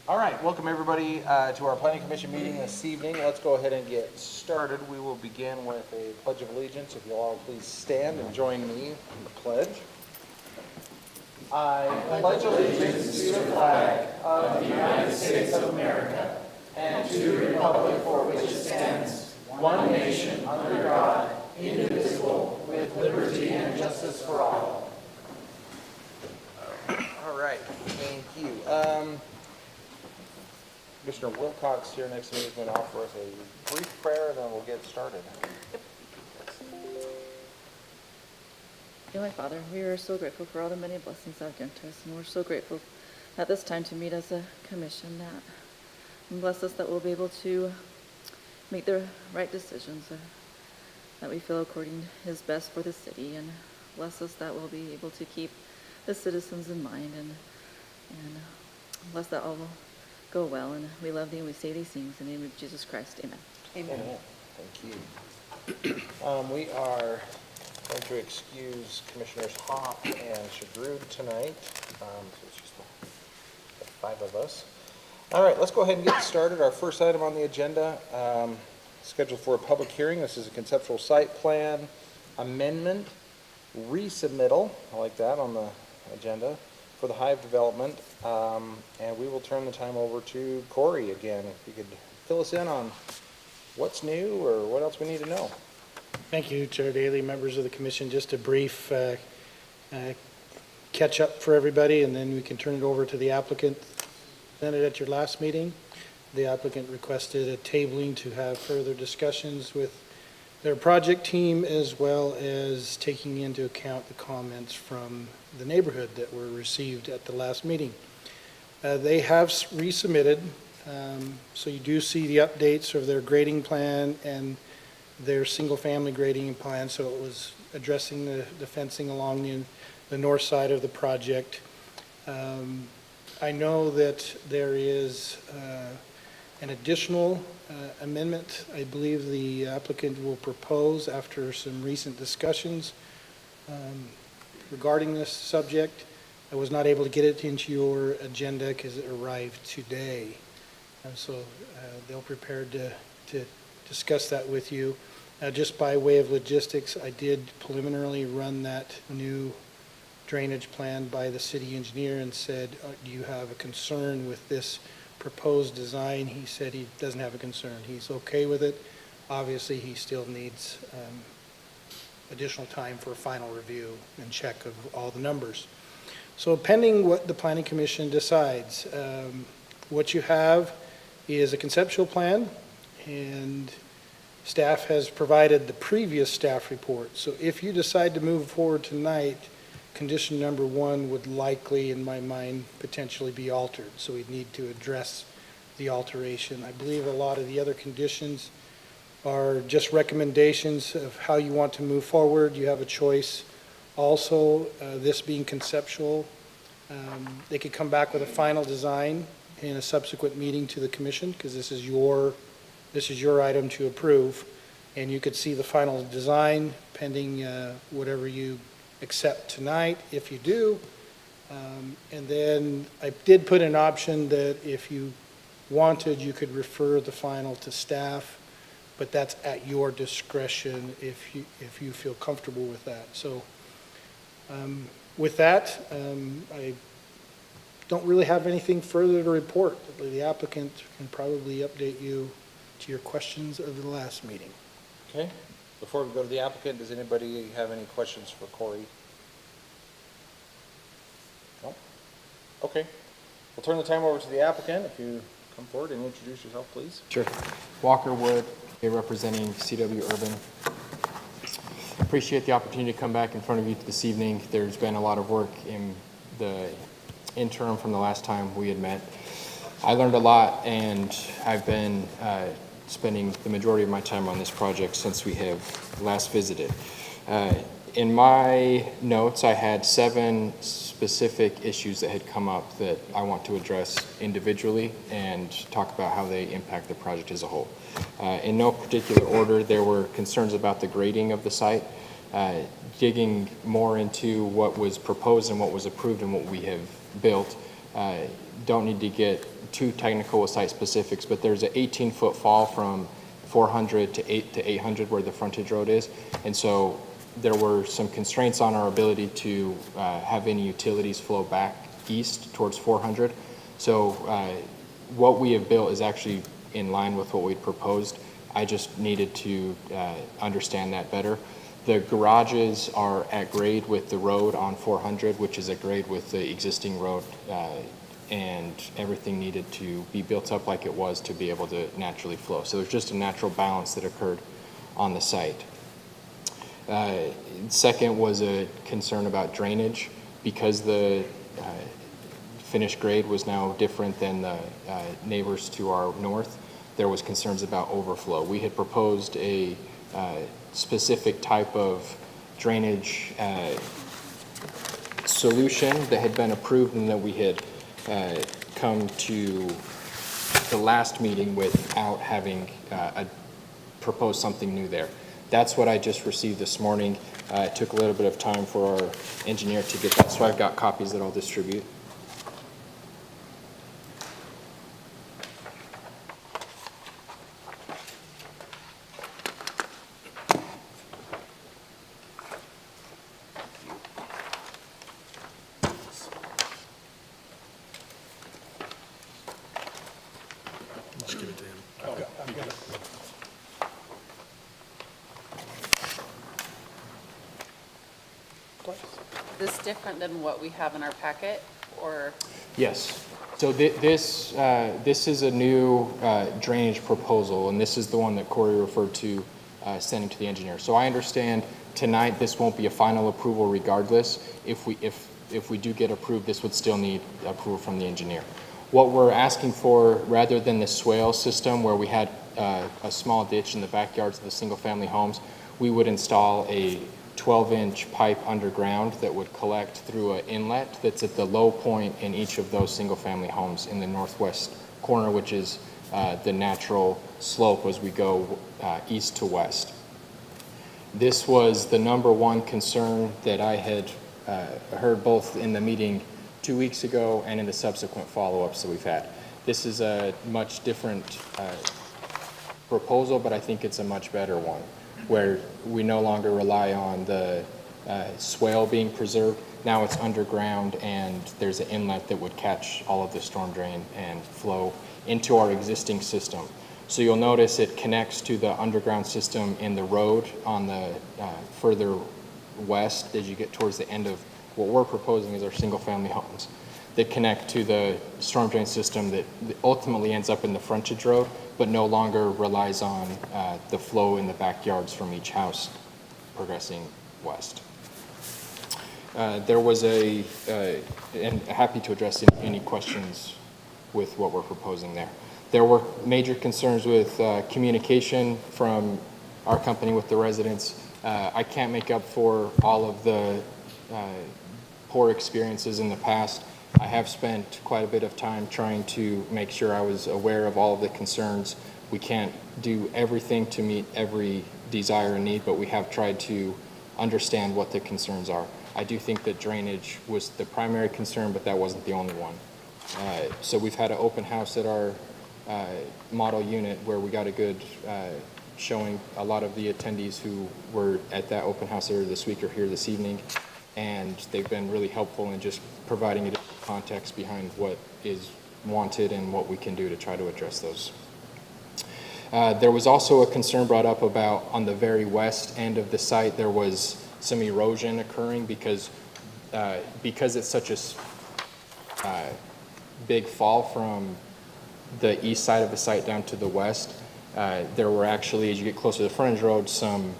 All right, welcome everybody to our Planning Commission meeting this evening. Let's go ahead and get started. We will begin with a Pledge of Allegiance. If you'll all please stand and join me in the pledge. I pledge allegiance to the flag of the United States of America and to the republic for which it stands, one nation under God, indivisible, with liberty and justice for all. All right, thank you. Commissioner Wilcox here next to me is going to offer us a brief prayer, and then we'll get started. Dear my Father, we are so grateful for all the many blessings that have given to us, and we're so grateful at this time to meet as a commission and bless us that we'll be able to make the right decisions that we feel according is best for the city, and bless us that we'll be able to keep the citizens in mind, and bless that all will go well, and we love thee and we say these things in the name of Jesus Christ. Amen. Amen. Thank you. We are going to excuse Commissioners Hoff and Shagrud tonight. So it's just the five of us. All right, let's go ahead and get started. Our first item on the agenda, scheduled for a public hearing. This is a conceptual site plan amendment, resubmittal, I like that on the agenda, for the Hive development. And we will turn the time over to Corey again. If you could fill us in on what's new or what else we need to know. Thank you, Chair Daly, members of the commission. Just a brief catch up for everybody, and then we can turn it over to the applicant. Presented at your last meeting, the applicant requested a tabling to have further discussions with their project team, as well as taking into account the comments from the neighborhood that were received at the last meeting. They have resubmitted, so you do see the updates of their grading plan and their single-family grading plan. So it was addressing the fencing along the north side of the project. I know that there is an additional amendment I believe the applicant will propose after some recent discussions regarding this subject. I was not able to get it into your agenda because it arrived today. And so they'll prepare to discuss that with you. Just by way of logistics, I did preliminarily run that new drainage plan by the city engineer and said, do you have a concern with this proposed design? He said he doesn't have a concern. He's okay with it. Obviously, he still needs additional time for a final review and check of all the numbers. So pending what the Planning Commission decides, what you have is a conceptual plan, and staff has provided the previous staff report. So if you decide to move forward tonight, condition number 1 would likely, in my mind, potentially be altered. So we'd need to address the alteration. I believe a lot of the other conditions are just recommendations of how you want to move forward. You have a choice. Also, this being conceptual, they could come back with a final design in a subsequent meeting to the commission, because this is your item to approve, and you could see the final design pending whatever you accept tonight, if you do. And then I did put an option that if you wanted, you could refer the final to staff, but that's at your discretion if you feel comfortable with that. So with that, I don't really have anything further to report. The applicant can probably update you to your questions of the last meeting. Okay. Before we go to the applicant, does anybody have any questions for Corey? No? Okay. We'll turn the time over to the applicant. If you come forward and introduce yourself, please. Sure. Walker Wood, here representing CW Urban. Appreciate the opportunity to come back in front of you this evening. There's been a lot of work in the interim from the last time we had met. I learned a lot, and I've been spending the majority of my time on this project since we have last visited. In my notes, I had 7 specific issues that had come up that I want to address individually and talk about how they impact the project as a whole. In no particular order, there were concerns about the grading of the site, digging more into what was proposed and what was approved and what we have built. don't need to get too technical with site specifics, but there's an 18-foot fall from 400 to 800 where the frontage road is. And so there were some constraints on our ability to have any utilities flow back east towards 400. So what we have built is actually in line with what we'd proposed. I just needed to understand that better. The garages are at grade with the road on 400, which is at grade with the existing road, and everything needed to be built up like it was to be able to naturally flow. So there's just a natural balance that occurred on the site. Second was a concern about drainage. Because the finished grade was now different than the neighbors to our north, there was concerns about overflow. We had proposed a specific type of drainage solution that had been approved and that we had come to the last meeting without having proposed something new there. That's what I just received this morning. It took a little bit of time for our engineer to get that, so I've got copies that I'll distribute. Just give it to him. I've got it. Is this different than what we have in our packet, or? Yes. So this is a new drainage proposal, and this is the one that Corey referred to sending to the engineer. So I understand tonight this won't be a final approval regardless. If we do get approved, this would still need approval from the engineer. What we're asking for, rather than the swale system where we had a small ditch in the backyards of the single-family homes, we would install a 12-inch pipe underground that would collect through an inlet that's at the low point in each of those single-family homes in the northwest corner, which is the natural slope as we go east to west. This was the number one concern that I had heard both in the meeting 2 weeks ago and in the subsequent follow-ups that we've had. This is a much different proposal, but I think it's a much better one, where we no longer rely on the swale being preserved. Now it's underground, and there's an inlet that would catch all of the storm drain and flow into our existing system. So you'll notice it connects to the underground system in the road on the further west as you get towards the end of what we're proposing is our single-family homes that connect to the storm drain system that ultimately ends up in the frontage road, but no longer relies on the flow in the backyards from each house progressing west. There was and happy to address any questions with what we're proposing there. There were major concerns with communication from our company with the residents. I can't make up for all of the poor experiences in the past. I have spent quite a bit of time trying to make sure I was aware of all of the concerns. We can't do everything to meet every desire and need, but we have tried to understand what the concerns are. I do think that drainage was the primary concern, but that wasn't the only one. So we've had an open house at our model unit where we got a good showing. A lot of the attendees who were at that open house earlier this week are here this evening, and they've been really helpful in just providing a context behind what is wanted and what we can do to try to address those. There was also a concern brought up about on the very west end of the site there was some erosion occurring because it's such a big fall from the east side of the site down to the west. There were actually, as you get closer to the frontage road, some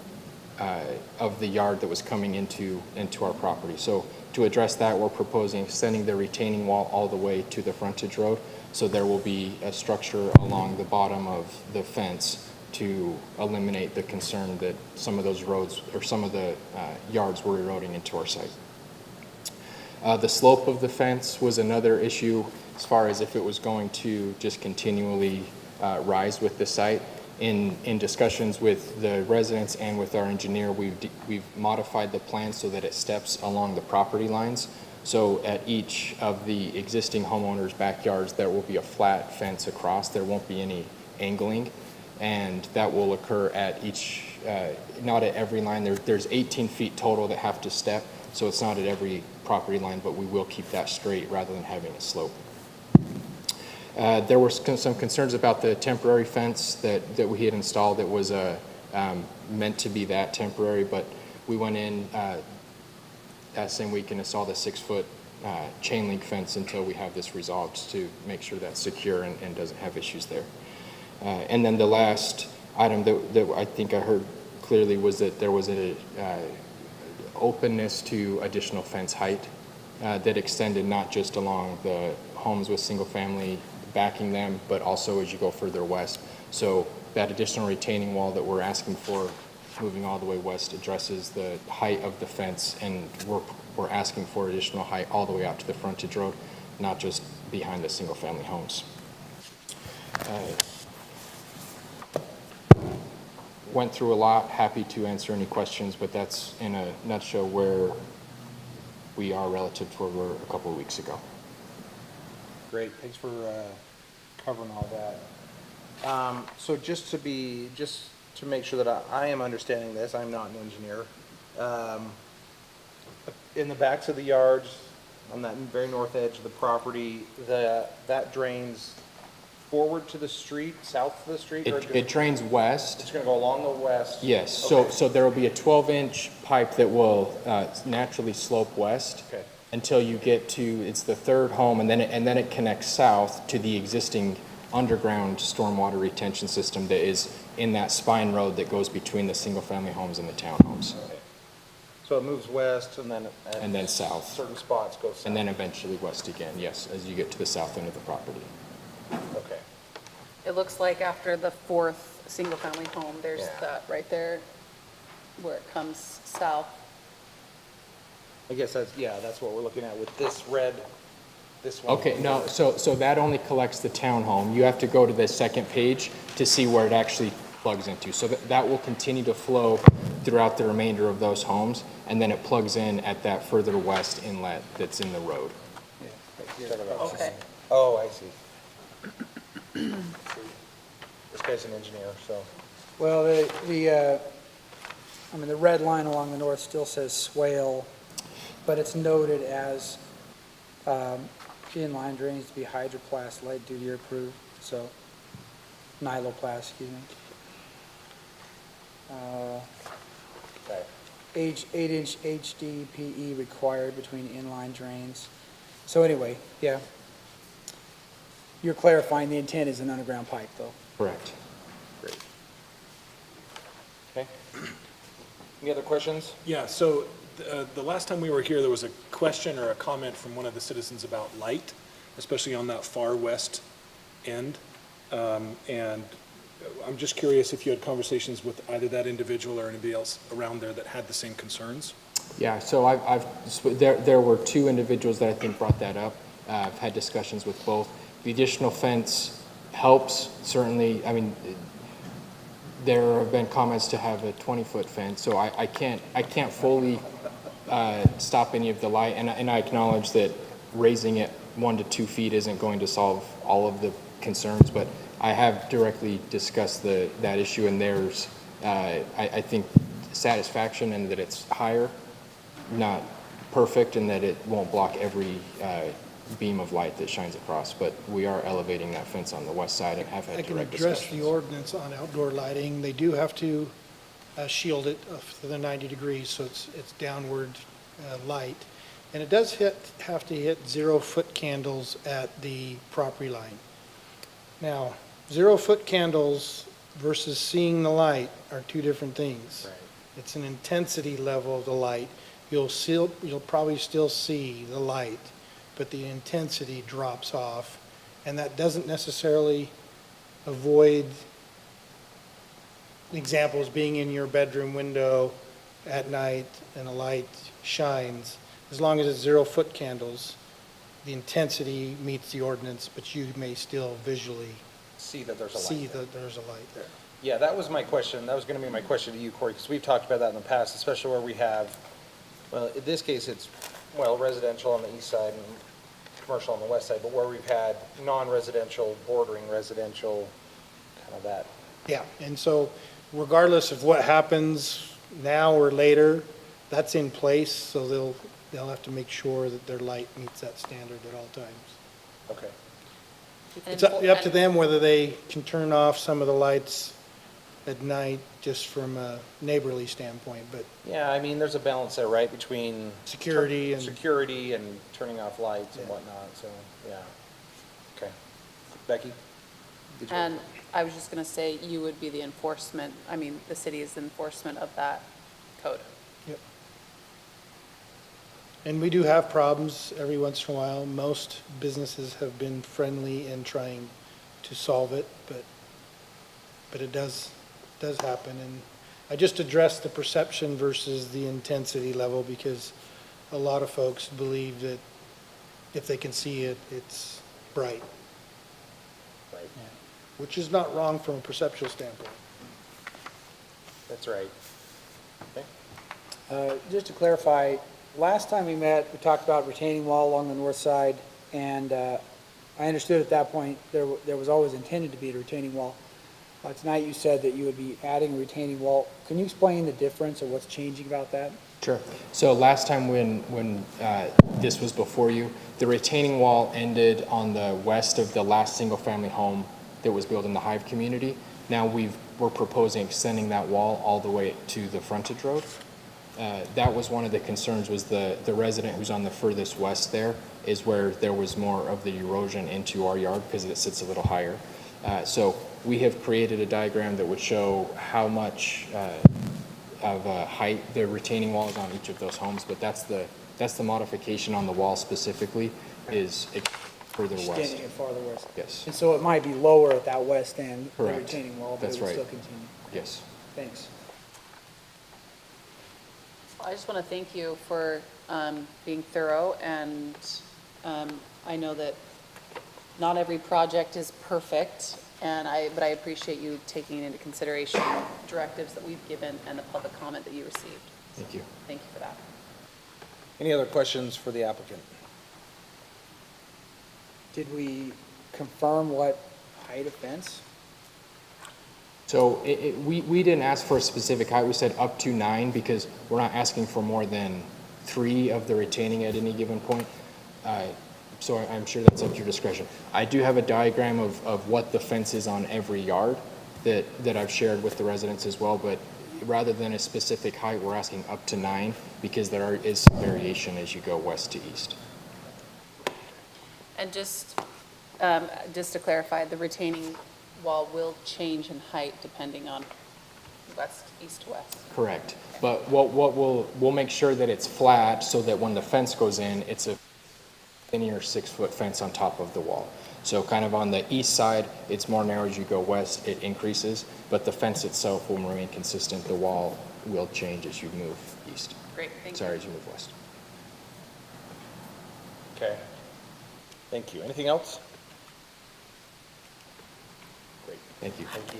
of the yard that was coming into our property. So to address that, we're proposing extending the retaining wall all the way to the frontage road. So there will be a structure along the bottom of the fence to eliminate the concern that some of those roads or some of the yards were eroding into our site. The slope of the fence was another issue as far as if it was going to just continually rise with the site. In discussions with the residents and with our engineer, we've modified the plan so that it steps along the property lines. So at each of the existing homeowners' backyards, there will be a flat fence across. There won't be any angling. And that will occur at each, not at every line. There's 18 feet total that have to step. So it's not at every property line, but we will keep that straight rather than having a slope. There were some concerns about the temporary fence that we had installed that was meant to be that temporary, but we went in that same week and installed a 6-foot chain link fence until we have this resolved to make sure that's secure and doesn't have issues there. And then the last item that I think I heard clearly was that there was a openness to additional fence height that extended not just along the homes with single family backing them, but also as you go further west. So that additional retaining wall that we're asking for moving all the way west addresses the height of the fence, and we're asking for additional height all the way out to the frontage road, not just behind the single family homes. Went through a lot, happy to answer any questions, but that's in a nutshell where we are relative to where we were a couple of weeks ago. Great, thanks for covering all that. So just to make sure that I am understanding this, I'm not an engineer. In the backs of the yards, on that very north edge of the property, that drains forward to the street, south of the street? Or It drains west. It's going to go along the west? Yes, Okay. so there will be a 12-inch pipe that will naturally slope west. Okay. Until you get to, it's the third home, and then it connects south to the existing underground stormwater retention system that is in that spine road that goes between the single-family homes and the townhomes. Okay. So it moves west and then south. Certain spots go south. And then eventually west again, yes, as you get to the south end of the property. Okay. It looks like after the 4th single-family home, there's Yeah. that right there where it comes south. I guess that's what we're looking at with this one. Okay, no, so that only collects the townhome. You have to go to the second page to see where it actually plugs into. So that will continue to flow throughout the remainder of those homes, and then it plugs in at that further west inlet that's in the road. Okay. Oh, I see. This guy's an engineer, so. Well, the red line along the north still says swale, but it's noted as inline drainage to be hydroplast, light duty or approved, so nyloplast, excuse me. Okay. 8-inch HDPE required between inline drains. So anyway, yeah. You're clarifying the intent is an underground pipe, though. Correct. Great. Okay. Any other questions? Yeah, so the last time we were here, there was a question or a comment from one of the citizens about light, especially on that far west end. And I'm just curious if you had conversations with either that individual or anybody else around there that had the same concerns? Yeah, so there were two individuals that I think brought that up. I've had discussions with both. The additional fence helps, certainly. I mean, there have been comments to have a 20-foot fence, so I can't fully stop any of the light, and I acknowledge that raising it 1 to 2 feet isn't going to solve all of the concerns, but I have directly discussed that issue, and there's, I think, satisfaction in that it's higher, not perfect, and that it won't block every beam of light that shines across, but we are elevating that fence on the west side and have had I can direct address discussions. the ordinance on outdoor lighting. They do have to shield it to the 90 degrees, so it's downward light. And it does have to hit 0-foot candles at the property line. Now, 0-foot candles versus seeing the light are two different things. Right. It's an intensity level of the light. You'll probably still see the light, but the intensity drops off, and that doesn't necessarily avoid examples being in your bedroom window at night and a light shines. As long as it's 0-foot candles, the intensity meets the ordinance, but you may still visually See that there's a light see there. that there's a light there. Yeah, that was my question. That was going to be my question to you, Corey, because we've talked about that in the past, especially where we have, well, in this case, it's well, residential on the east side and commercial on the west side, but where we've had non-residential bordering residential, kind of that. Yeah, and so regardless of what happens now or later, that's in place, so they'll have to make sure that their light meets that standard at all times. Okay. It's up to them whether they can turn off some of the lights at night, just from a neighborly standpoint, but Yeah, I mean, there's a balance there, right, between security and, security and turning off lights and Yeah. whatnot, so, yeah. Okay. Becky? Did you- And I was just going to say, you would be the enforcement, I mean, the city's enforcement of that code. yep. And we do have problems every once in a while. Most businesses have been friendly in trying to solve it, but it does happen. And I just addressed the perception versus the intensity level, because a lot of folks believe that if they can see it, it's bright, Right, which is not wrong from a perceptual standpoint. that's right. Okay. Just to clarify, last time we met, we talked about retaining wall along the north side, and I understood at that point there was always intended to be a retaining wall. Tonight you said that you would be adding a retaining wall. Can you explain the difference or what's changing about that? Sure. So last time when this was before you, the retaining wall ended on the west of the last single-family home that was built in the Hive community. Now we're proposing extending that wall all the way to the frontage road. That was one of the concerns, was the resident who's on the furthest west there is where there was more of the erosion into our yard because it sits a little higher. So we have created a diagram that would show how much of height the retaining wall is on each of those homes, but that's the modification on the wall specifically, is further west. Extending it farther west. Yes, And so it might be lower at that west end, the Correct. retaining wall, but That's it would right. still continue. yes. Thanks. I just want to thank you for being thorough, and I know that not every project is perfect, but I appreciate you taking into consideration directives that we've given and the public comment that you received. Thank you. Thank you for that. Any other questions for the applicant? Did we confirm what height of fence? So we didn't ask for a specific height. We said up to 9 because we're not asking for more than 3 of the retaining at any given point. So I'm sure that's up to your discretion. I do have a diagram of what the fence is on every yard that I've shared with the residents as well, but rather than a specific height, we're asking up to 9 because there is some variation as you go west to east. And just to clarify, the retaining wall will change in height depending on east to west. Correct. But we'll make sure that it's flat so that when the fence goes in, it's a linear 6-foot fence on top of the wall. So kind of on the east side, it's more narrow. As you go west, it increases, but the fence itself will remain consistent. The wall will change as you move east. Great, thank you. Sorry, as you move west. Okay. Thank you. Anything else? Great. Thank you. Thank you.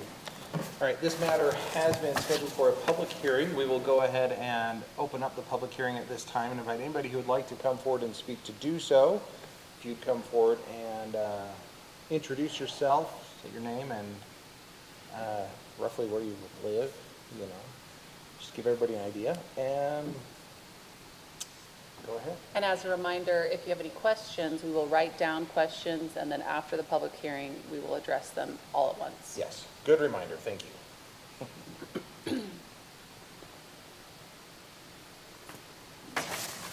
All right, this matter has been scheduled for a public hearing. We will go ahead and open up the public hearing at this time and invite anybody who would like to come forward and speak to do so. If you'd come forward and introduce yourself, say your name and roughly where you live, you know, just give everybody an idea, and go ahead. And as a reminder, if you have any questions, we will write down questions, and then after the public hearing, we will address them all at once. Yes, good reminder, thank you.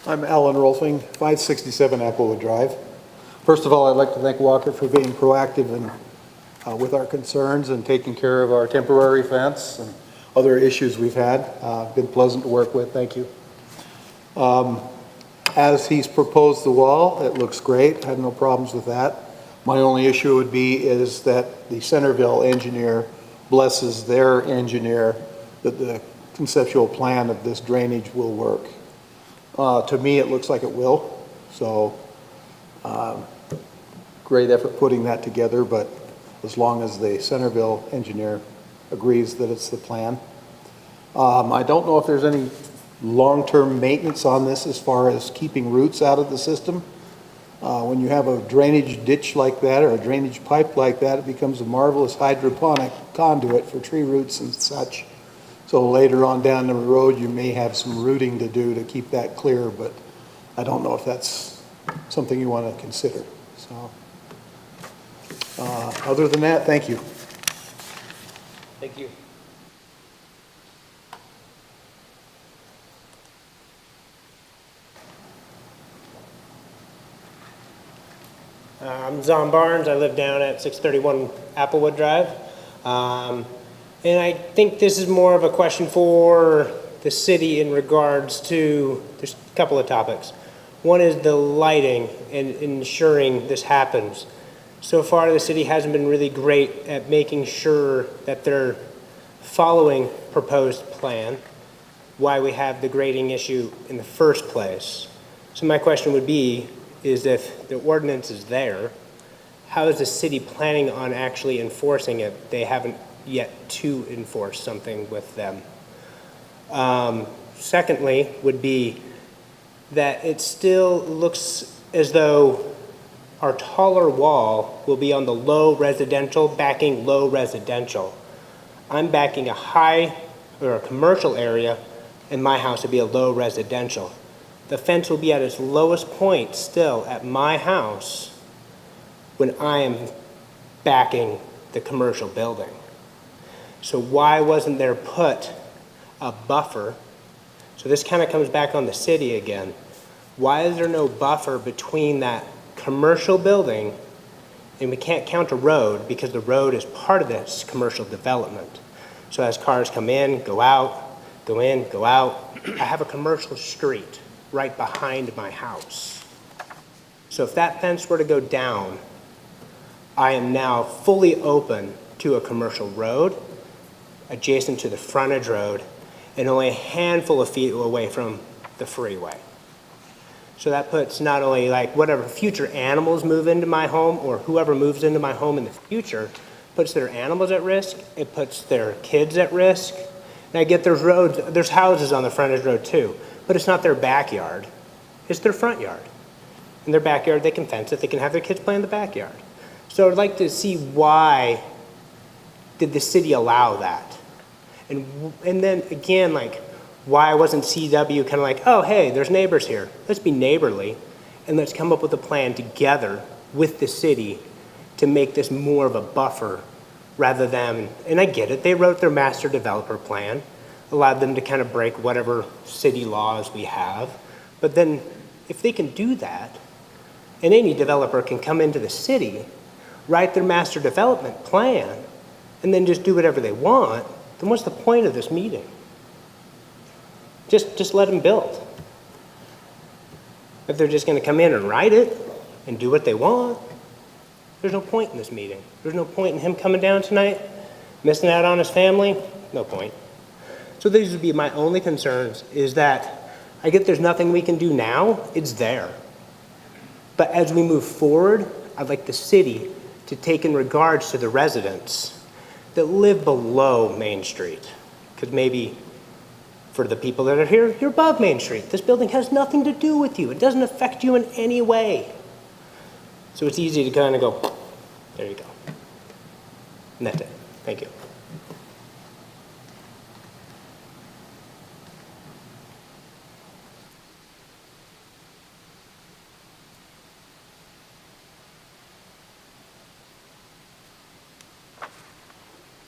I'm Alan Rolfing, 567 Applewood Drive. First of all, I'd like to thank Walker for being proactive with our concerns and taking care of our temporary fence and other issues we've had. Been pleasant to work with, thank you. As he's proposed the wall, it looks great, I have no problems with that. My only issue would be is that the Centerville engineer blesses their engineer that the conceptual plan of this drainage will work. To me, it looks like it will, so great effort putting that together, but as long as the Centerville engineer agrees that it's the plan. I don't know if there's any long-term maintenance on this as far as keeping roots out of the system. When you have a drainage ditch like that or a drainage pipe like that, it becomes a marvelous hydroponic conduit for tree roots and such. So later on down the road, you may have some rooting to do to keep that clear, but I don't know if that's something you want to consider. So, other than that, thank you. Thank you. I'm Zon Barnes. I live down at 631 Applewood Drive. And I think this is more of a question for the city in regards to, there's a couple of topics. One is the lighting and ensuring this happens. So far, the city hasn't been really great at making sure that they're following proposed plan, why we have the grading issue in the first place. So my question would be, is if the ordinance is there, how is the city planning on actually enforcing it? They haven't yet to enforce something with them. Secondly, would be that it still looks as though our taller wall will be on the low residential, backing low residential. I'm backing a high or a commercial area, and my house would be a low residential. The fence will be at its lowest point still at my house when I am backing the commercial building. So why wasn't there put a buffer? So this kind of comes back on the city again. Why is there no buffer between that commercial building, and we can't count a road because the road is part of this commercial development. So as cars come in, go out, go in, go out, I have a commercial street right behind my house. So if that fence were to go down, I am now fully open to a commercial road, adjacent to the frontage road, and only a handful of feet away from the freeway. So that puts not only like whatever future animals move into my home or whoever moves into my home in the future, puts their animals at risk, it puts their kids at risk. And I get there's roads, there's houses on the frontage road too, but it's not their backyard, it's their front yard. In their backyard, they can fence it, they can have their kids play in the backyard. So I'd like to see why did the city allow that? And then again, like, why wasn't CW kind of like, oh, hey, there's neighbors here. Let's be neighborly, and let's come up with a plan together with the city to make this more of a buffer rather than, and I get it, they wrote their master developer plan, allowed them to kind of break whatever city laws we have. But then if they can do that, and any developer can come into the city, write their master development plan, and then just do whatever they want, then what's the point of this meeting? Just let them build. If they're just going to come in and write it and do what they want, there's no point in this meeting. There's no point in him coming down tonight, missing out on his family. No point. So these would be my only concerns, is that I get there's nothing we can do now. It's there. But as we move forward, I'd like the city to take in regards to the residents that live below Main Street. Because maybe for the people that are here, you're above Main Street. This building has nothing to do with you. It doesn't affect you in any way. So it's easy to kind of go, there you go. And that's it. Thank you.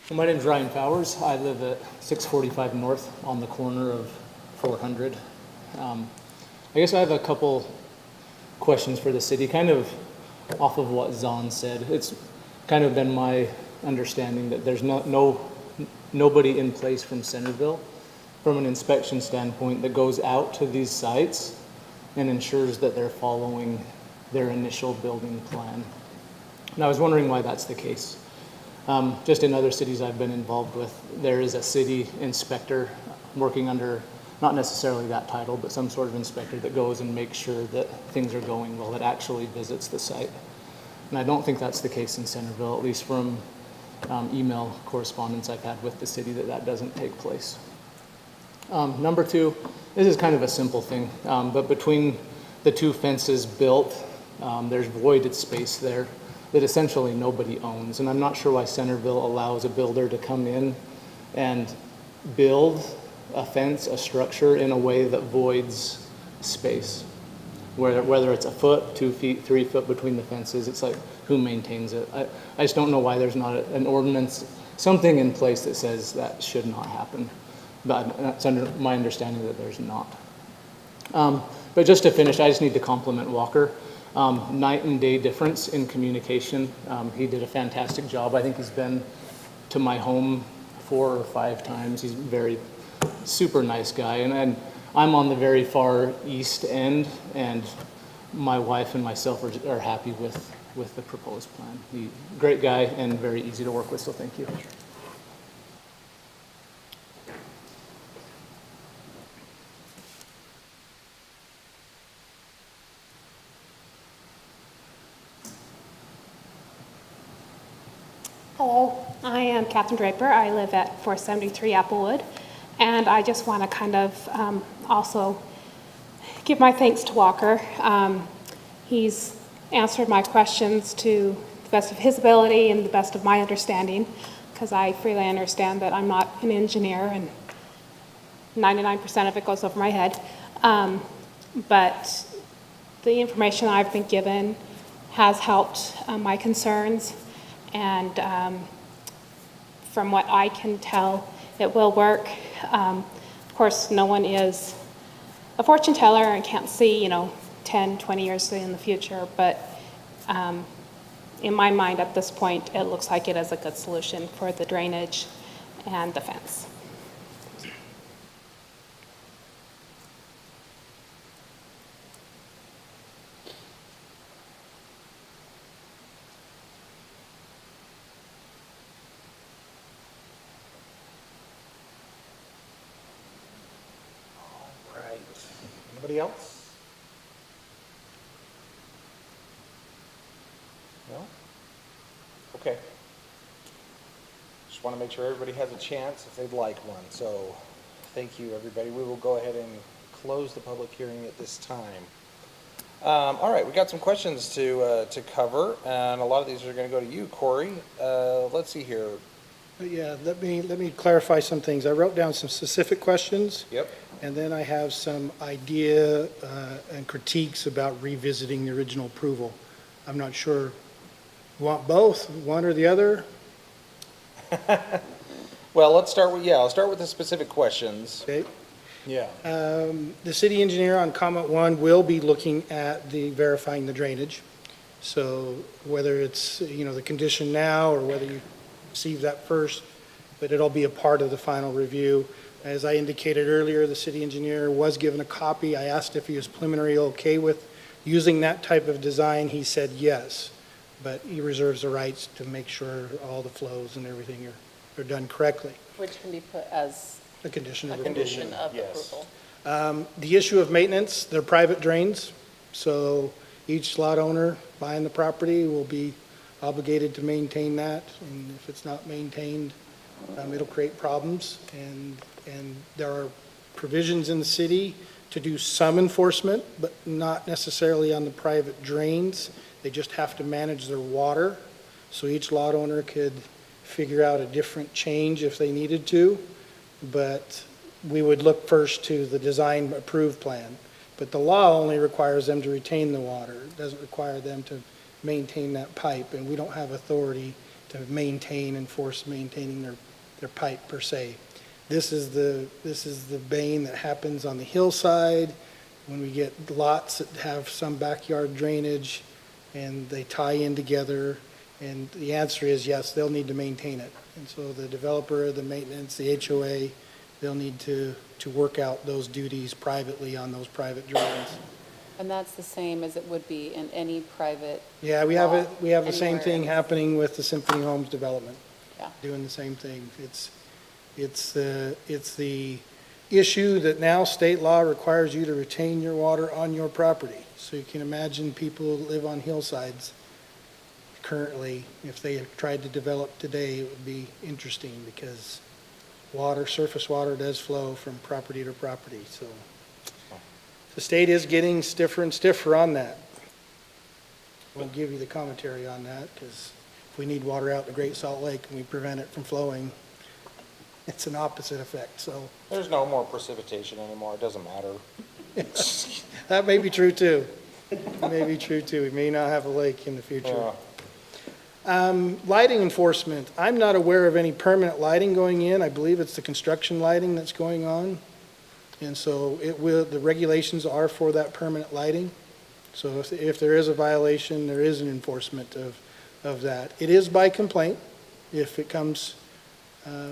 Well, my name is Ryan Fowers. I live at 645 North on the corner of 400. I guess I have a couple questions for the city, kind of off of what Zon said. It's kind of been my understanding that there's nobody in place from Centerville from an inspection standpoint that goes out to these sites and ensures that they're following their initial building plan. And I was wondering why that's the case. Just in other cities I've been involved with, there is a city inspector working under, not necessarily that title, but some sort of inspector that goes and makes sure that things are going well, that actually visits the site. And I don't think that's the case in Centerville, at least from email correspondence I've had with the city, that doesn't take place. Number two, this is kind of a simple thing, but between the two fences built, there's voided space there that essentially nobody owns. And I'm not sure why Centerville allows a builder to come in and build a fence, a structure in a way that voids space. Whether it's a foot, 2 feet, 3 foot between the fences, it's like, who maintains it? I just don't know why there's not an ordinance, something in place that says that should not happen. But that's under my understanding that there's not. But just to finish, I just need to compliment Walker. Night and day difference in communication. He did a fantastic job. I think he's been to my home 4 or 5 times. He's a very super nice guy. And I'm on the very far east end, and my wife and myself are happy with the proposed plan. He's a great guy and very easy to work with, so thank you. Hello, I am Catherine Draper. I live at 473 Applewood, and I just want to kind of also give my thanks to Walker. He's answered my questions to the best of his ability and the best of my understanding, because I freely understand that I'm not an engineer and 99% of it goes over my head. But the information I've been given has helped my concerns. And from what I can tell, it will work. Of course, no one is a fortune teller and can't see, 10, 20 years in the future. But in my mind, at this point, it looks like it is a good solution for the drainage and the fence. Right. Anybody else? No? Okay. Just want to make sure everybody has a chance if they'd like one. So thank you, everybody. We will go ahead and close the public hearing at this time. All right, we got some questions to cover, and a lot of these are going to go to you, Corey. Let's see here. Yeah, let me clarify some things. I wrote down some specific questions. Yep. And then I have some idea and critiques about revisiting the original approval. I'm not sure. You want both, one or the other? Well, I'll start with the specific questions. Okay. Yeah. The city engineer on comment 1 will be looking at verifying the drainage. So whether it's, the condition now or whether you receive that first, but it'll be a part of the final review. As I indicated earlier, the city engineer was given a copy. I asked if he was preliminary okay with using that type of design. He said yes, but he reserves the rights to make sure all the flows and everything are done correctly. Which can be put as A condition a of approval. condition of Yes. approval. The issue of maintenance, they're private drains, so each lot owner buying the property will be obligated to maintain that, and if it's not maintained, it'll create problems. And there are provisions in the city to do some enforcement, but not necessarily on the private drains. They just have to manage their water, so each lot owner could figure out a different change if they needed to. But we would look first to the design approved plan. But the law only requires them to retain the water. It doesn't require them to maintain that pipe, and we don't have authority to enforce maintaining their pipe per se. This is the bane that happens on the hillside when we get lots that have some backyard drainage and they tie in together. And the answer is yes, they'll need to maintain it. And so the developer, the maintenance, the HOA, they'll need to work out those duties privately on those private drains. And that's the same as it would be in any private Yeah, we have the same anywhere thing in- happening with the Symphony Homes development. Yeah. Doing the same thing. It's the issue that now state law requires you to retain your water on your property. So you can imagine people who live on hillsides currently, if they tried to develop today, it would be interesting because surface water does flow from property to property, so. The state is getting stiffer and stiffer on that. Won't give you the commentary on that, because if we need water out in the Great Salt Lake and we prevent it from flowing, it's an opposite effect, so. There's no more precipitation anymore, it doesn't matter. That may be true too. That may be true too. We may not have a lake in the future. Lighting enforcement. I'm not aware of any permanent lighting going in. I believe it's the construction lighting that's going on. And so the regulations are for that permanent lighting. So if there is a violation, there is an enforcement of that. It is by complaint if it comes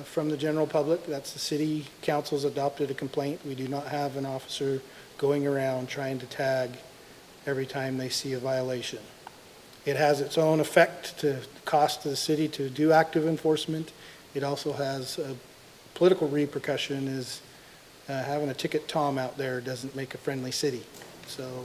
from the general public. That's the city council's adopted a complaint. We do not have an officer going around trying to tag every time they see a violation. It has its own effect to cost to the city to do active enforcement. It also has a political repercussion is having a ticket Tom out there doesn't make a friendly city. So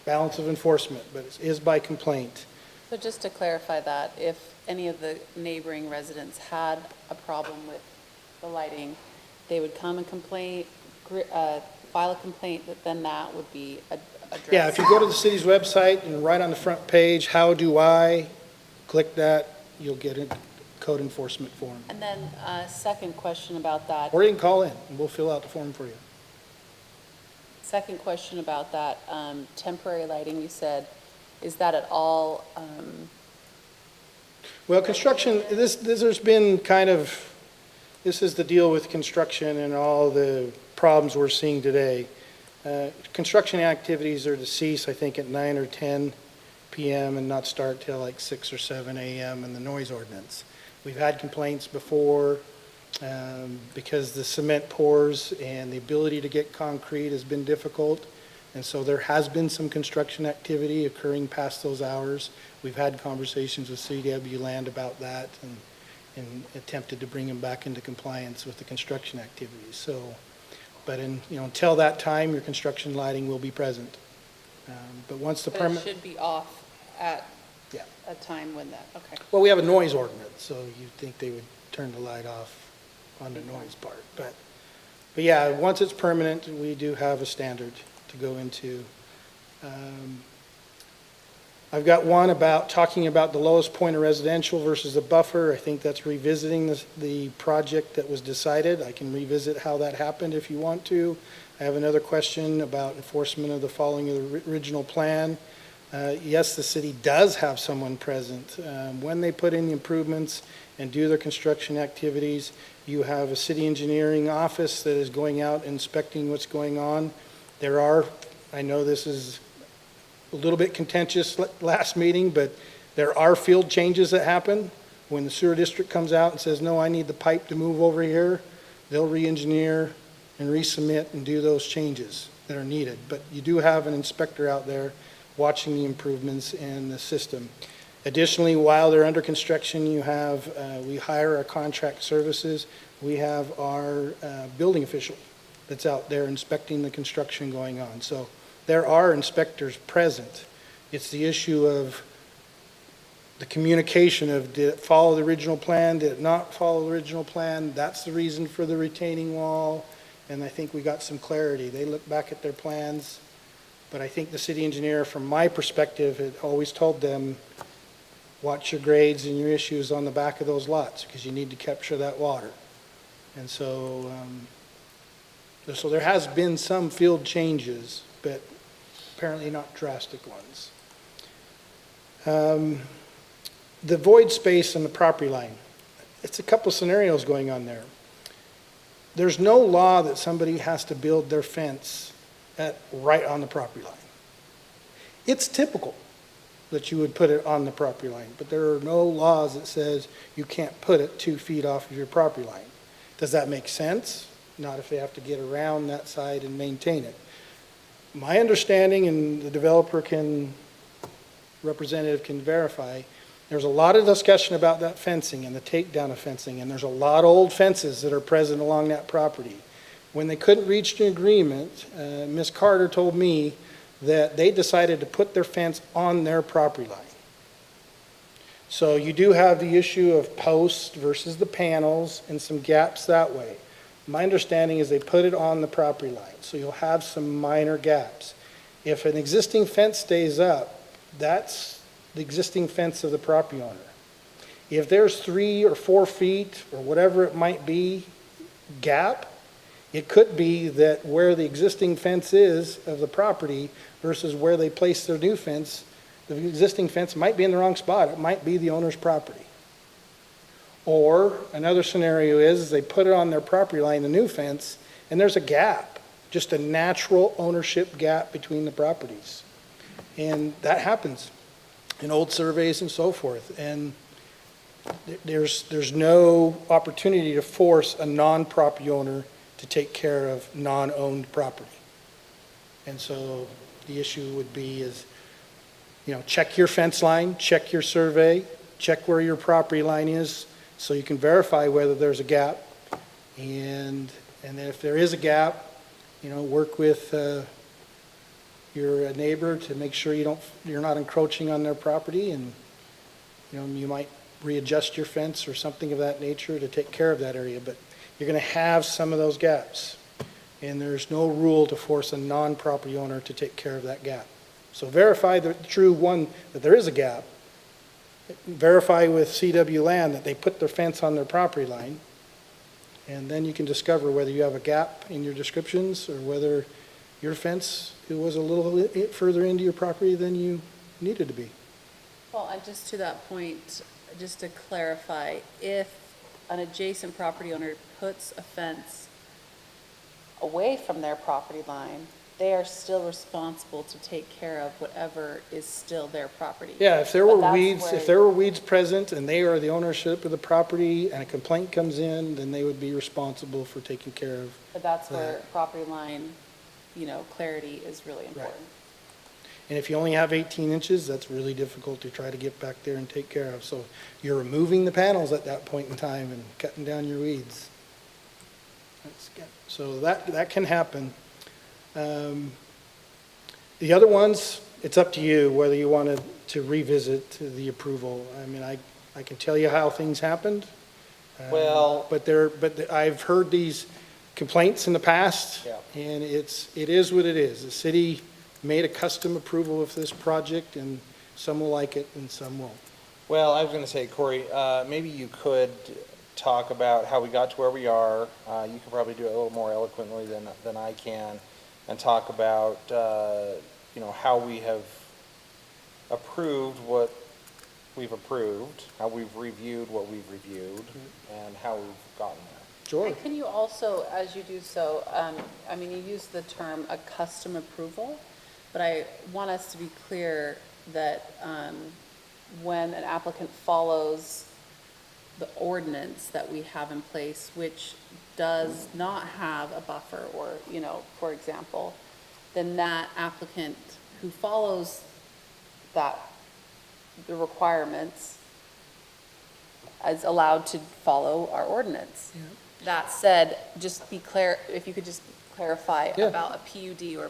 balance of enforcement, but it is by complaint. So just to clarify that, if any of the neighboring residents had a problem with the lighting, they would come and complain, file a complaint, that then that would be addressed? Yeah, if you go to the city's website and right on the front page, how do I, click that, you'll get a code enforcement form. And then second question about that. Or you can call in and we'll fill out the form for you. Second question about that, temporary lighting, you said, is that at all, Well, construction, there's been kind of, this is the deal with construction and all the problems we're seeing today. Construction activities are to cease, I think, at 9 or 10 p.m. and not start till like 6 or 7 a.m. in the noise ordinance. We've had complaints before because the cement pours and the ability to get concrete has been difficult. And so there has been some construction activity occurring past those hours. We've had conversations with CW Land about that and attempted to bring them back into compliance with the construction activities. So, but until that time, your construction lighting will be present. But once the but it permit, should be off at yeah. a time when that, okay. Well, we have a noise ordinance, so you'd think they would turn the light off on the noise part. But yeah, once it's permanent, we do have a standard to go into. I've got one about talking about the lowest point of residential versus a buffer. I think that's revisiting the project that was decided. I can revisit how that happened if you want to. I have another question about enforcement of the following of the original plan. Yes, the city does have someone present. When they put in the improvements and do their construction activities, you have a city engineering office that is going out inspecting what's going on. There are, I know this is a little bit contentious last meeting, but there are field changes that happen. When the sewer district comes out and says, no, I need the pipe to move over here, they'll re-engineer and resubmit and do those changes that are needed. But you do have an inspector out there watching the improvements in the system. Additionally, while they're under construction, you have, we hire our contract services. We have our building official that's out there inspecting the construction going on. So there are inspectors present. It's the issue of the communication of did it follow the original plan, did it not follow the original plan? That's the reason for the retaining wall. And I think we got some clarity. They look back at their plans, but I think the city engineer, from my perspective, had always told them, watch your grades and your issues on the back of those lots because you need to capture that water. And so, so there has been some field changes, but apparently not drastic ones. The void space on the property line, it's a couple scenarios going on there. There's no law that somebody has to build their fence right on the property line. It's typical that you would put it on the property line, but there are no laws that says you can't put it 2 feet off of your property line. Does that make sense? Not if they have to get around that side and maintain it. My understanding, and the developer representative can verify, there's a lot of discussion about that fencing and the takedown of fencing, and there's a lot of old fences that are present along that property. When they couldn't reach an agreement, Ms. Carter told me that they decided to put their fence on their property line. So you do have the issue of posts versus the panels and some gaps that way. My understanding is they put it on the property line, so you'll have some minor gaps. If an existing fence stays up, that's the existing fence of the property owner. If there's 3 or 4 feet, or whatever it might be, gap, it could be that where the existing fence is of the property versus where they place their new fence, the existing fence might be in the wrong spot. It might be the owner's property. Or another scenario is they put it on their property line, the new fence, and there's a gap, just a natural ownership gap between the properties. And that happens in old surveys and so forth. And there's no opportunity to force a non-property owner to take care of non-owned property. And so the issue would be is, check your fence line, check your survey, check where your property line is, so you can verify whether there's a gap. And then if there is a gap, work with your neighbor to make sure you're not encroaching on their property, and you might readjust your fence or something of that nature to take care of that area. But you're going to have some of those gaps, and there's no rule to force a non-property owner to take care of that gap. So verify the true one, that there is a gap. Verify with CW Land that they put their fence on their property line, and then you can discover whether you have a gap in your descriptions or whether your fence was a little bit further into your property than you needed to be. Well, and just to that point, just to clarify, if an adjacent property owner puts a fence away from their property line, they are still responsible to take care of whatever is still their property. Yeah, if there But were that's weeds, where- if there were weeds present and they are the ownership of the property and a complaint comes in, then they would be responsible for taking care of. But that's where property line, clarity is really important. And if you only have 18 inches, that's really difficult to try to get back there and take care of. So you're removing the panels at that point in time and cutting down your weeds. So that can happen. The other ones, it's up to you whether you want to revisit the approval. I mean, I can tell you how things happened. Well- But I've heard these complaints in the past. Yeah. And it is what it is. The city made a custom approval of this project, and some will like it and some won't. Well, I was going to say, Corey, maybe you could talk about how we got to where we are. You could probably do it a little more eloquently than I can, and talk about, how we have approved what we've approved, how we've reviewed what we've reviewed, and how we've gotten there. Sure. And can you also, as you do so, you use the term a custom approval, but I want us to be clear that when an applicant follows the ordinance that we have in place, which does not have a buffer or, for example, then that applicant who follows the requirements is allowed to follow our ordinance. That said, just be clear, if you could just clarify Yeah. about a PUD or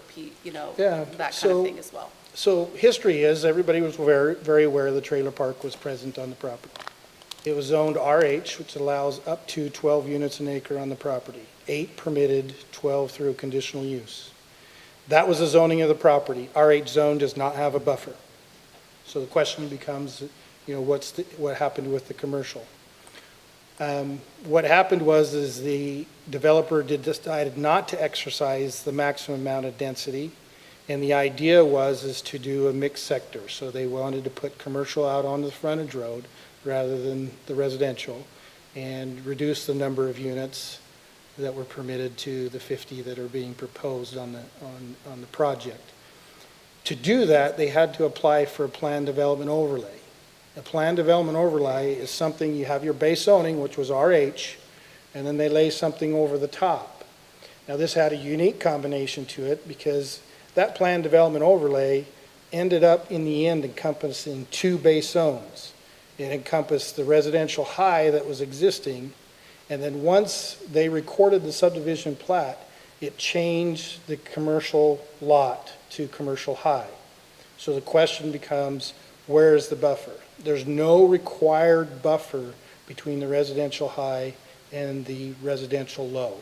Yeah, that kind so- of thing as well. So history is, everybody was very, very aware the trailer park was present on the property. It was zoned RH, which allows up to 12 units an acre on the property, 8 permitted, 12 through conditional use. That was the zoning of the property. RH zone does not have a buffer. So the question becomes, what happened with the commercial? What happened is the developer decided not to exercise the maximum amount of density, and the idea is to do a mixed sector. So they wanted to put commercial out on the frontage road rather than the residential, and reduce the number of units that were permitted to the 50 that are being proposed on the project. To do that, they had to apply for a plan development overlay. A plan development overlay is something, you have your base zoning, which was RH, and then they lay something over the top. Now, this had a unique combination to it because that plan development overlay ended up in the end encompassing 2 base zones. It encompassed the residential high that was existing, and then once they recorded the subdivision plat, it changed the commercial lot to commercial high. So the question becomes, Where is the buffer? There's no required buffer between the residential high and the residential low.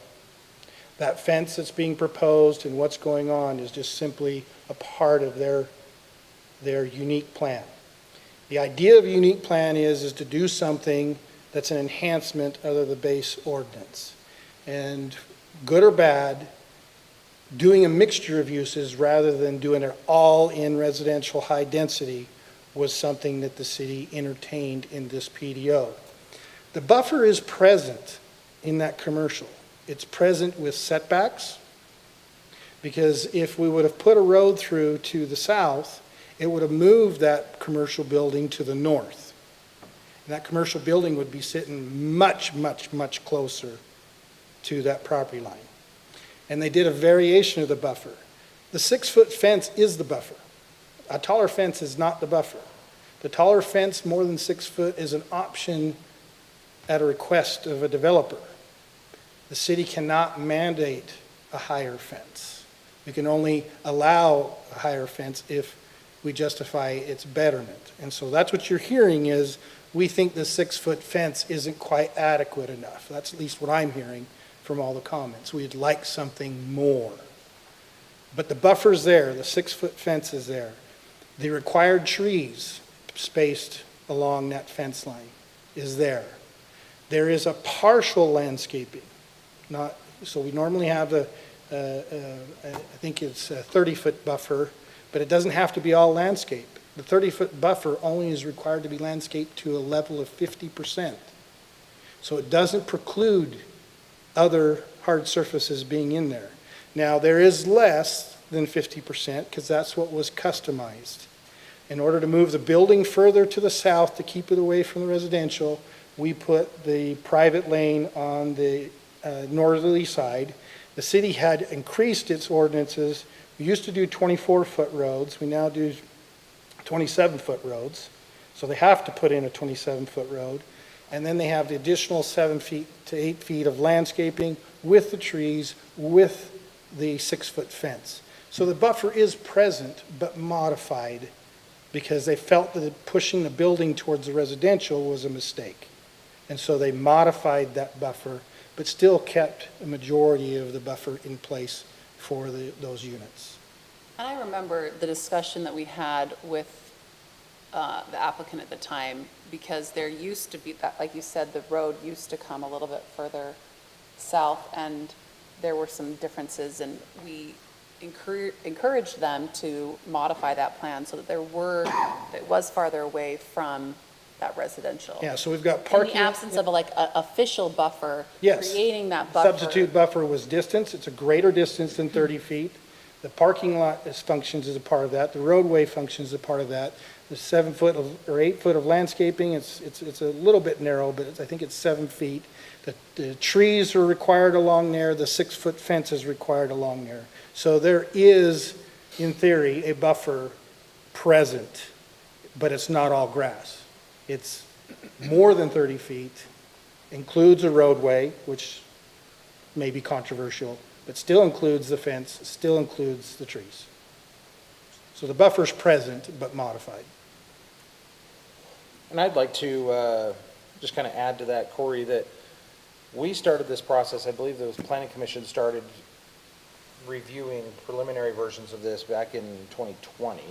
That fence that's being proposed and what's going on is just simply a part of their unique plan. The idea of a unique plan is to do something that's an enhancement of the base ordinance. And good or bad, doing a mixture of uses rather than doing it all in residential high density was something that the city entertained in this PDO. The buffer is present in that commercial. It's present with setbacks, because if we would have put a road through to the south, it would have moved that commercial building to the north. And that commercial building would be sitting much, much, much closer to that property line. And they did a variation of the buffer. The 6-foot fence is the buffer. A taller fence is not the buffer. The taller fence, more than 6 foot, is an option at a request of a developer. The city cannot mandate a higher fence. We can only allow a higher fence if we justify its betterment. And so that's what you're hearing is, we think the 6-foot fence isn't quite adequate enough. That's at least what I'm hearing from all the comments. We'd like something more. But the buffer's there, the 6-foot fence is there. The required trees spaced along that fence line is there. There is a partial landscaping, so we normally have I think it's a 30-foot buffer, but it doesn't have to be all landscape. The 30-foot buffer only is required to be landscaped to a level of 50%. So it doesn't preclude other hard surfaces being in there. Now, there is less than 50% because that's what was customized. In order to move the building further to the south to keep it away from the residential, we put the private lane on the northerly side. The city had increased its ordinances. We used to do 24-foot roads. We now do 27-foot roads. So they have to put in a 27-foot road. And then they have the additional 7 feet to 8 feet of landscaping with the trees, with the 6-foot fence. So the buffer is present, but modified, because they felt that pushing the building towards the residential was a mistake. And so they modified that buffer, but still kept a majority of the buffer in place for those units. And I remember the discussion that we had with the applicant at the time, because there used to be that, like you said, the road used to come a little bit further south, and there were some differences, and we encouraged them to modify that plan so that it was farther away from that residential. Yeah, so we've got parking. In the absence of a official buffer, Yes. creating that buffer. Substitute buffer was distance. It's a greater distance than 30 feet. The parking lot functions as a part of that. The roadway functions as a part of that. The 7 foot or 8 foot of landscaping, it's a little bit narrow, but I think it's 7 feet. The trees are required along there. The 6-foot fence is required along there. So there is, in theory, a buffer present, but it's not all grass. It's more than 30 feet, includes a roadway, which may be controversial, but still includes the fence, still includes the trees. So the buffer's present, but modified. And I'd like to just kind of add to that, Corey, that we started this process, I believe the Planning Commission started reviewing preliminary versions of this back in 2020.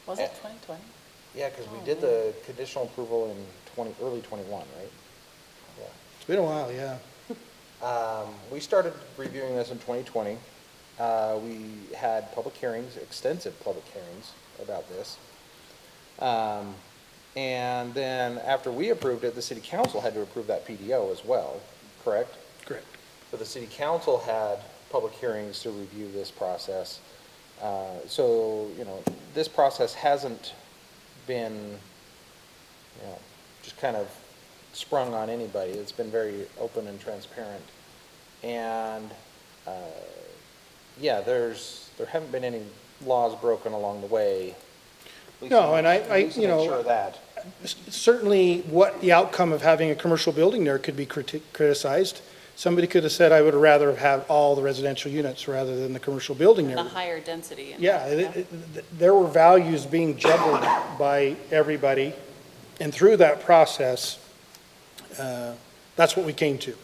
Was it 2020? Yeah, because we did the conditional approval in early 21, right? Yeah. It's been a while, yeah. We started reviewing this in 2020. We had public hearings, extensive public hearings about this. And then after we approved it, the city council had to approve that PDO as well, correct? Correct. So the city council had public hearings to review this process. So, this process hasn't been, just kind of sprung on anybody. It's been very open and transparent. And, there haven't been any laws broken along the way. No, and At least to make sure of that. certainly what the outcome of having a commercial building there could be criticized. Somebody could have said, I would rather have had all the residential units rather than the commercial building And a area. higher density. and- Yeah, there were values being juggled by everybody, and through that process, that's what we came to.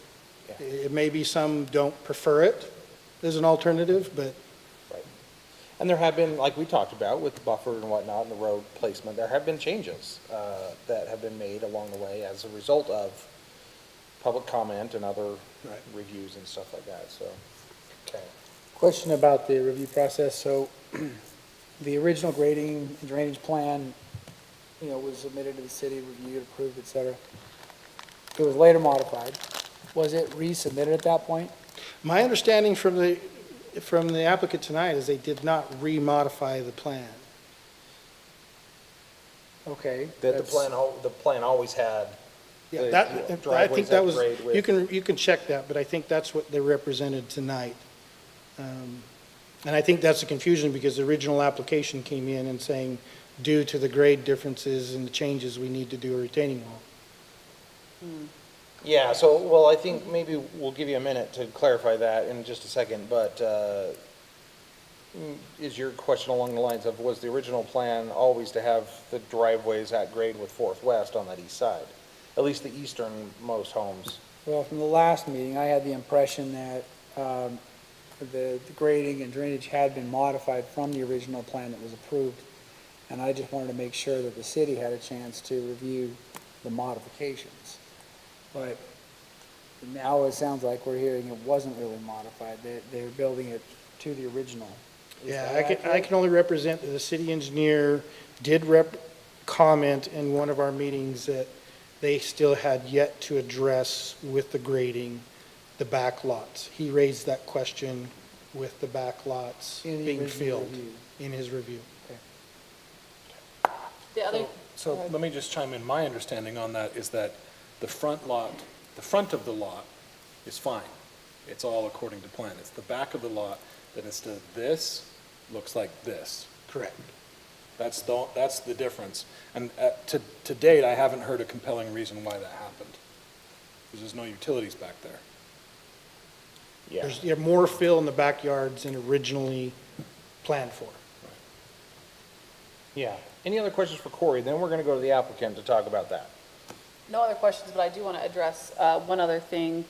It may be some don't prefer it as an alternative, but Right. And there have been, like we talked about with the buffer and whatnot and the road placement, there have been changes that have been made along the way as a result of public comment and other Right. reviews and stuff like that, so, okay. Question about the review process. So the original grading and drainage plan, was submitted to the city, reviewed, approved, et cetera. It was later modified. Was it resubmitted at that point? my understanding from the applicant tonight is they did not re-modify the plan. Okay. That the that's- plan always had. Yeah, the that, I driveways think that at was, grade with- you can check that, but I think that's what they represented tonight. And I think that's the confusion, because the original application came in and saying, due to the grade differences and the changes, we need to do a retaining wall. Yeah, so, well, I think maybe we'll give you a minute to clarify that in just a second, but is your question along the lines of, was the original plan always to have the driveways at grade with Fourth West on that east side? At least the easternmost homes. Well, from the last meeting, I had the impression that the grading and drainage had been modified from the original plan that was approved. And I just wanted to make sure that the city had a chance to review the modifications. But now it sounds like we're hearing it wasn't really modified. They're building it to the original. Is Yeah, that I accurate? can only represent that the city engineer did comment in one of our meetings that they still had yet to address with the grading the back lots. He raised that question with the back lots In the being original filled review. in his review. The other, So let me just chime in. My understanding on that is that the front of the lot is fine. It's all according to plan. It's the back of the lot that instead of this, looks like this. Correct. That's the difference. And to date, I haven't heard a compelling reason why that happened. Because there's no utilities back there. Yeah. There's more fill in the backyards than originally planned for. Yeah. Any other questions for Corey? Then we're going to go to the applicant to talk about that. no other questions, but I do want to address one other thing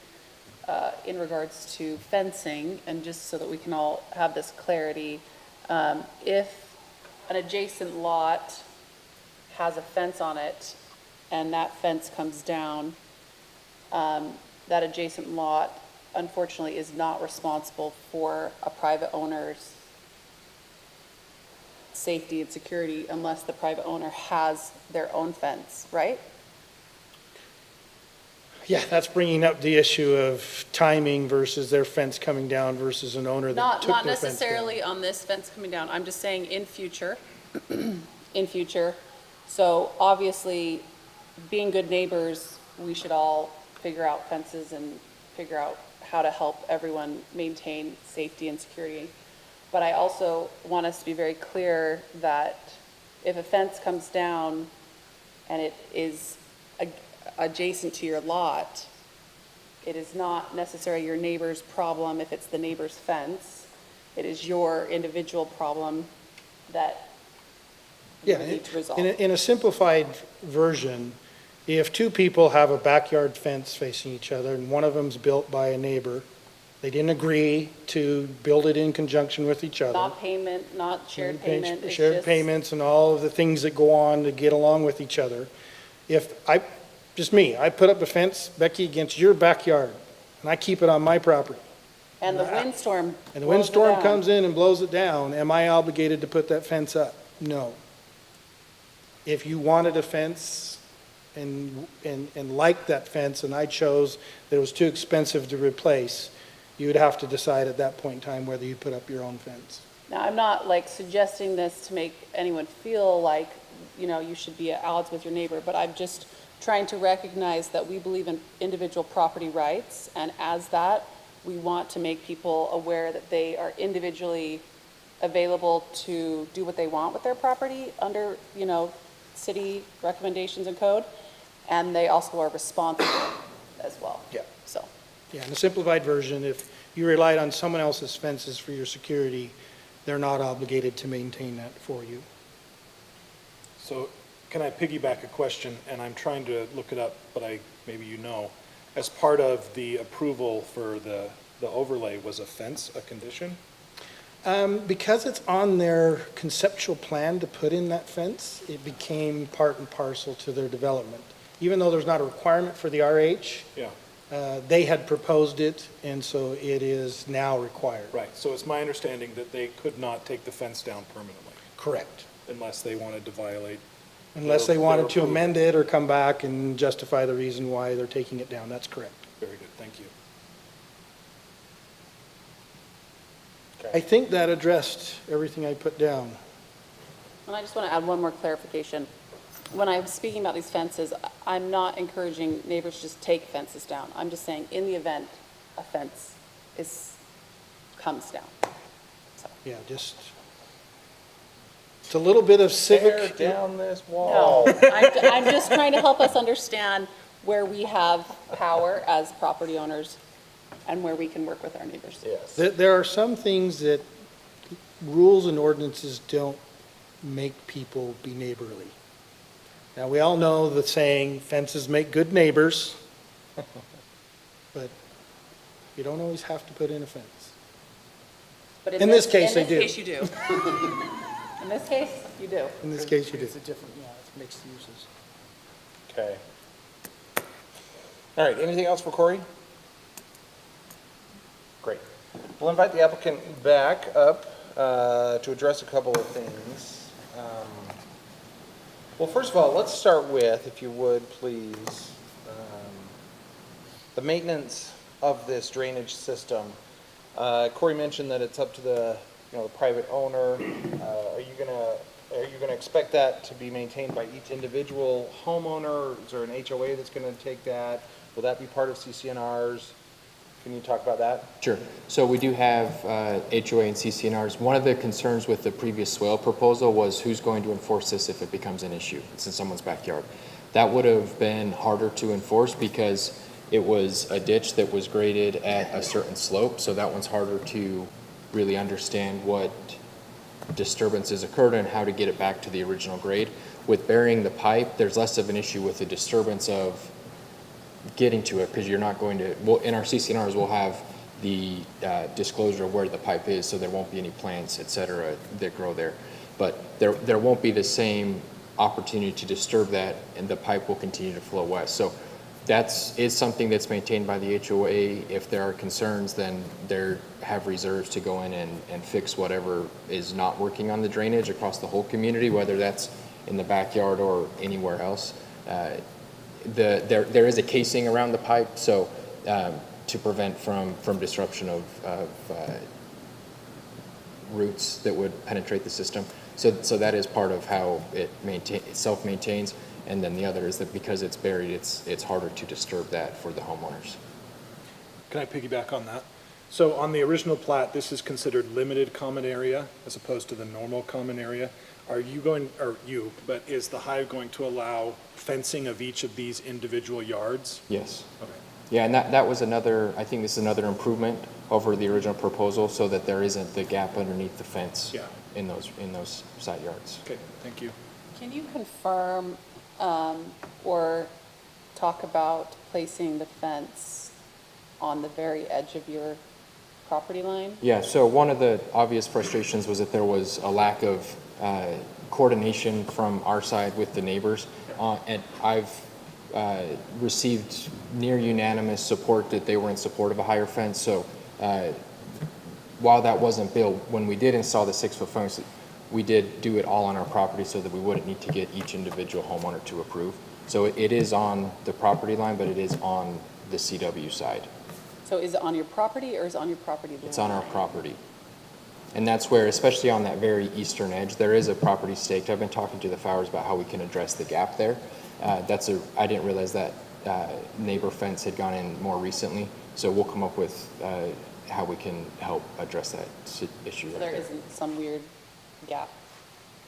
in regards to fencing, and just so that we can all have this clarity. If an adjacent lot has a fence on it, and that fence comes down, that adjacent lot unfortunately is not responsible for a private owner's safety and security unless the private owner has their own fence, right? Yeah, that's bringing up the issue of timing versus their fence coming down versus an owner that Not, took not their fence down. necessarily on this fence coming down, I'm just saying in future, in future. So obviously, being good neighbors, we should all figure out fences and figure out how to help everyone maintain safety and security. But I also want us to be very clear that if a fence comes down and it is adjacent to your lot, it is not necessarily your neighbor's problem if it's the neighbor's fence. It is your individual problem that you Yeah, need to resolve. in a simplified version, if two people have a backyard fence facing each other and one of them's built by a neighbor, they didn't agree to build it in conjunction with each other. Not payment, not shared payment, it's Shared just- payments and all of the things that go on to get along with each other. Just me, I put up a fence, Becky, against your backyard, and I keep it on my property. And the windstorm And the blows it windstorm down. comes in and blows it down, am I obligated to put that fence up? No. If you wanted a fence and liked that fence, and I chose that it was too expensive to replace, you would have to decide at that point in time whether you put up your own fence. Now, I'm not like suggesting this to make anyone feel like, you should be at odds with your neighbor, but I'm just trying to recognize that we believe in individual property rights, and as that, we want to make people aware that they are individually available to do what they want with their property under, city recommendations and code, and they also are responsible as well. Yeah. So, Yeah, in a simplified version, if you relied on someone else's fences for your security, they're not obligated to maintain that for you. So can I piggyback a question, and I'm trying to look it up, but maybe you know. As part of the approval for the overlay, was a fence a condition? Because it's on their conceptual plan to put in that fence, it became part and parcel to their development. Even though there's not a requirement for the RH, Yeah. they had proposed it, and so it is now required. Right, so it's my understanding that they could not take the fence down permanently Correct. unless they wanted to violate. Unless they their wanted to approval. amend it or come back and justify the reason why they're taking it down. That's correct. Very good, thank you. I think that addressed everything I put down. And I just want to add one more clarification. When I was speaking about these fences, I'm not encouraging neighbors to just take fences down. I'm just saying, in the event a fence comes down. So, Yeah, just, it's a little bit of Tear civic. down this wall. no, I'm just trying to help us understand where we have power as property owners and where we can work with our neighbors. Yes. There are some things that rules and ordinances don't make people be neighborly. Now, we all know the saying, fences make good neighbors, but you don't always have to put in a fence. But In this case, they do. In this case, you do. In this case, you do. In this case, you do. It's a different, yeah, it's mixed uses. Okay. All right, anything else for Corey? Great. We'll invite the applicant back up to address a couple of things. Well, first of all, let's start with, if you would, please, the maintenance of this drainage system. Corey mentioned that it's up to the private owner. Are you gonna expect that to be maintained by each individual homeowner? Is there an HOA that's gonna take that? Will that be part of CCNRs? Can you talk about that? Sure. So we do have HOA and CCNRs. One of the concerns with the previous swale proposal was who's going to enforce this if it becomes an issue. It's in someone's backyard. That would have been harder to enforce because it was a ditch that was graded at a certain slope, so that one's harder to really understand what disturbances occurred and how to get it back to the original grade. With burying the pipe, there's less of an issue with the disturbance of getting to it, because you're not going to, well, in our CCNRs, we'll have the disclosure of where the pipe is, so there won't be any plants, et cetera, that grow there. But there won't be the same opportunity to disturb that, and the pipe will continue to flow west. So is something that's maintained by the HOA. If there are concerns, then they have reserves to go in and fix whatever is not working on the drainage across the whole community, whether that's in the backyard or anywhere else. There is a casing around the pipe, so to prevent from disruption of roots that would penetrate the system. So that is part of how it self-maintains. And then the other is that because it's buried, it's harder to disturb that for the homeowners. Can I piggyback on that? So on the original plat, this is considered limited common area as opposed to the normal common area. Are you going, or you, but is the Hive going to allow fencing of each of these individual yards? Yes. Okay. Yeah, and that was another, I think this is another improvement over the original proposal, so that there isn't the gap underneath the fence. Yeah. In those side yards. Okay, thank you. Can you confirm or talk about placing the fence on the very edge of your property line? Yeah, so one of the obvious frustrations was that there was a lack of coordination from our side with the neighbors. And I've received near unanimous support that they were in support of a higher fence. So while that wasn't built, when we did install the 6-foot fence, we did do it all on our property so that we wouldn't need to get each individual homeowner to approve. So it is on the property line, but it is on the CW side. So is it on your property or is it on your property line? It's on our property. And that's where, especially on that very eastern edge, there is a property staked. I've been talking to the Fowers about how we can address the gap there. I didn't realize that neighbor fence had gone in more recently. So we'll come up with how we can help address that issue. So there isn't some weird gap?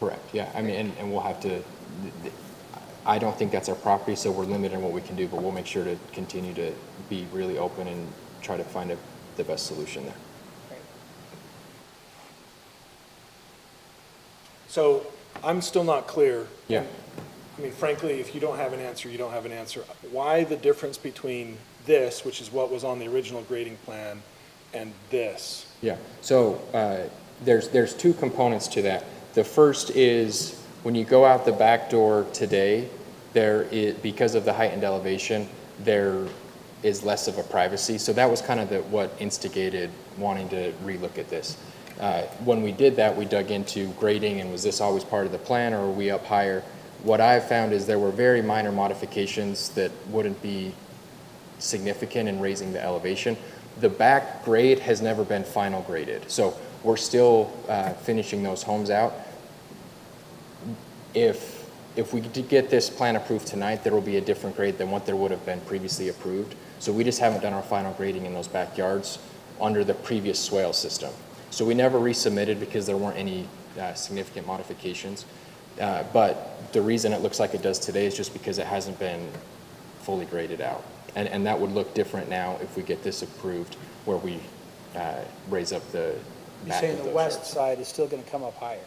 Correct, yeah. I mean, and we'll have to, I don't think that's our property, so we're limited in what we can do, but we'll make sure to continue to be really open and try to find the best solution there. So I'm still not clear. Yeah. I mean, frankly, if you don't have an answer, you don't have an answer. Why the difference between this, which is what was on the original grading plan, and this? Yeah, so there's two components to that. The first is when you go out the back door today, because of the heightened elevation, there is less of a privacy. So that was kind of what instigated wanting to relook at this. When we did that, we dug into grading and was this always part of the plan or were we up higher? What I've found is there were very minor modifications that wouldn't be significant in raising the elevation. The back grade has never been final graded, so we're still finishing those homes out. If we did get this plan approved tonight, there will be a different grade than what there would have been previously approved. So we just haven't done our final grading in those backyards under the previous swale system. So we never resubmitted because there weren't any significant modifications. But the reason it looks like it does today is just because it hasn't been fully graded out. And that would look different now if we get this approved, where we raise up the You're back saying of the those west yards. side is still going to come up higher?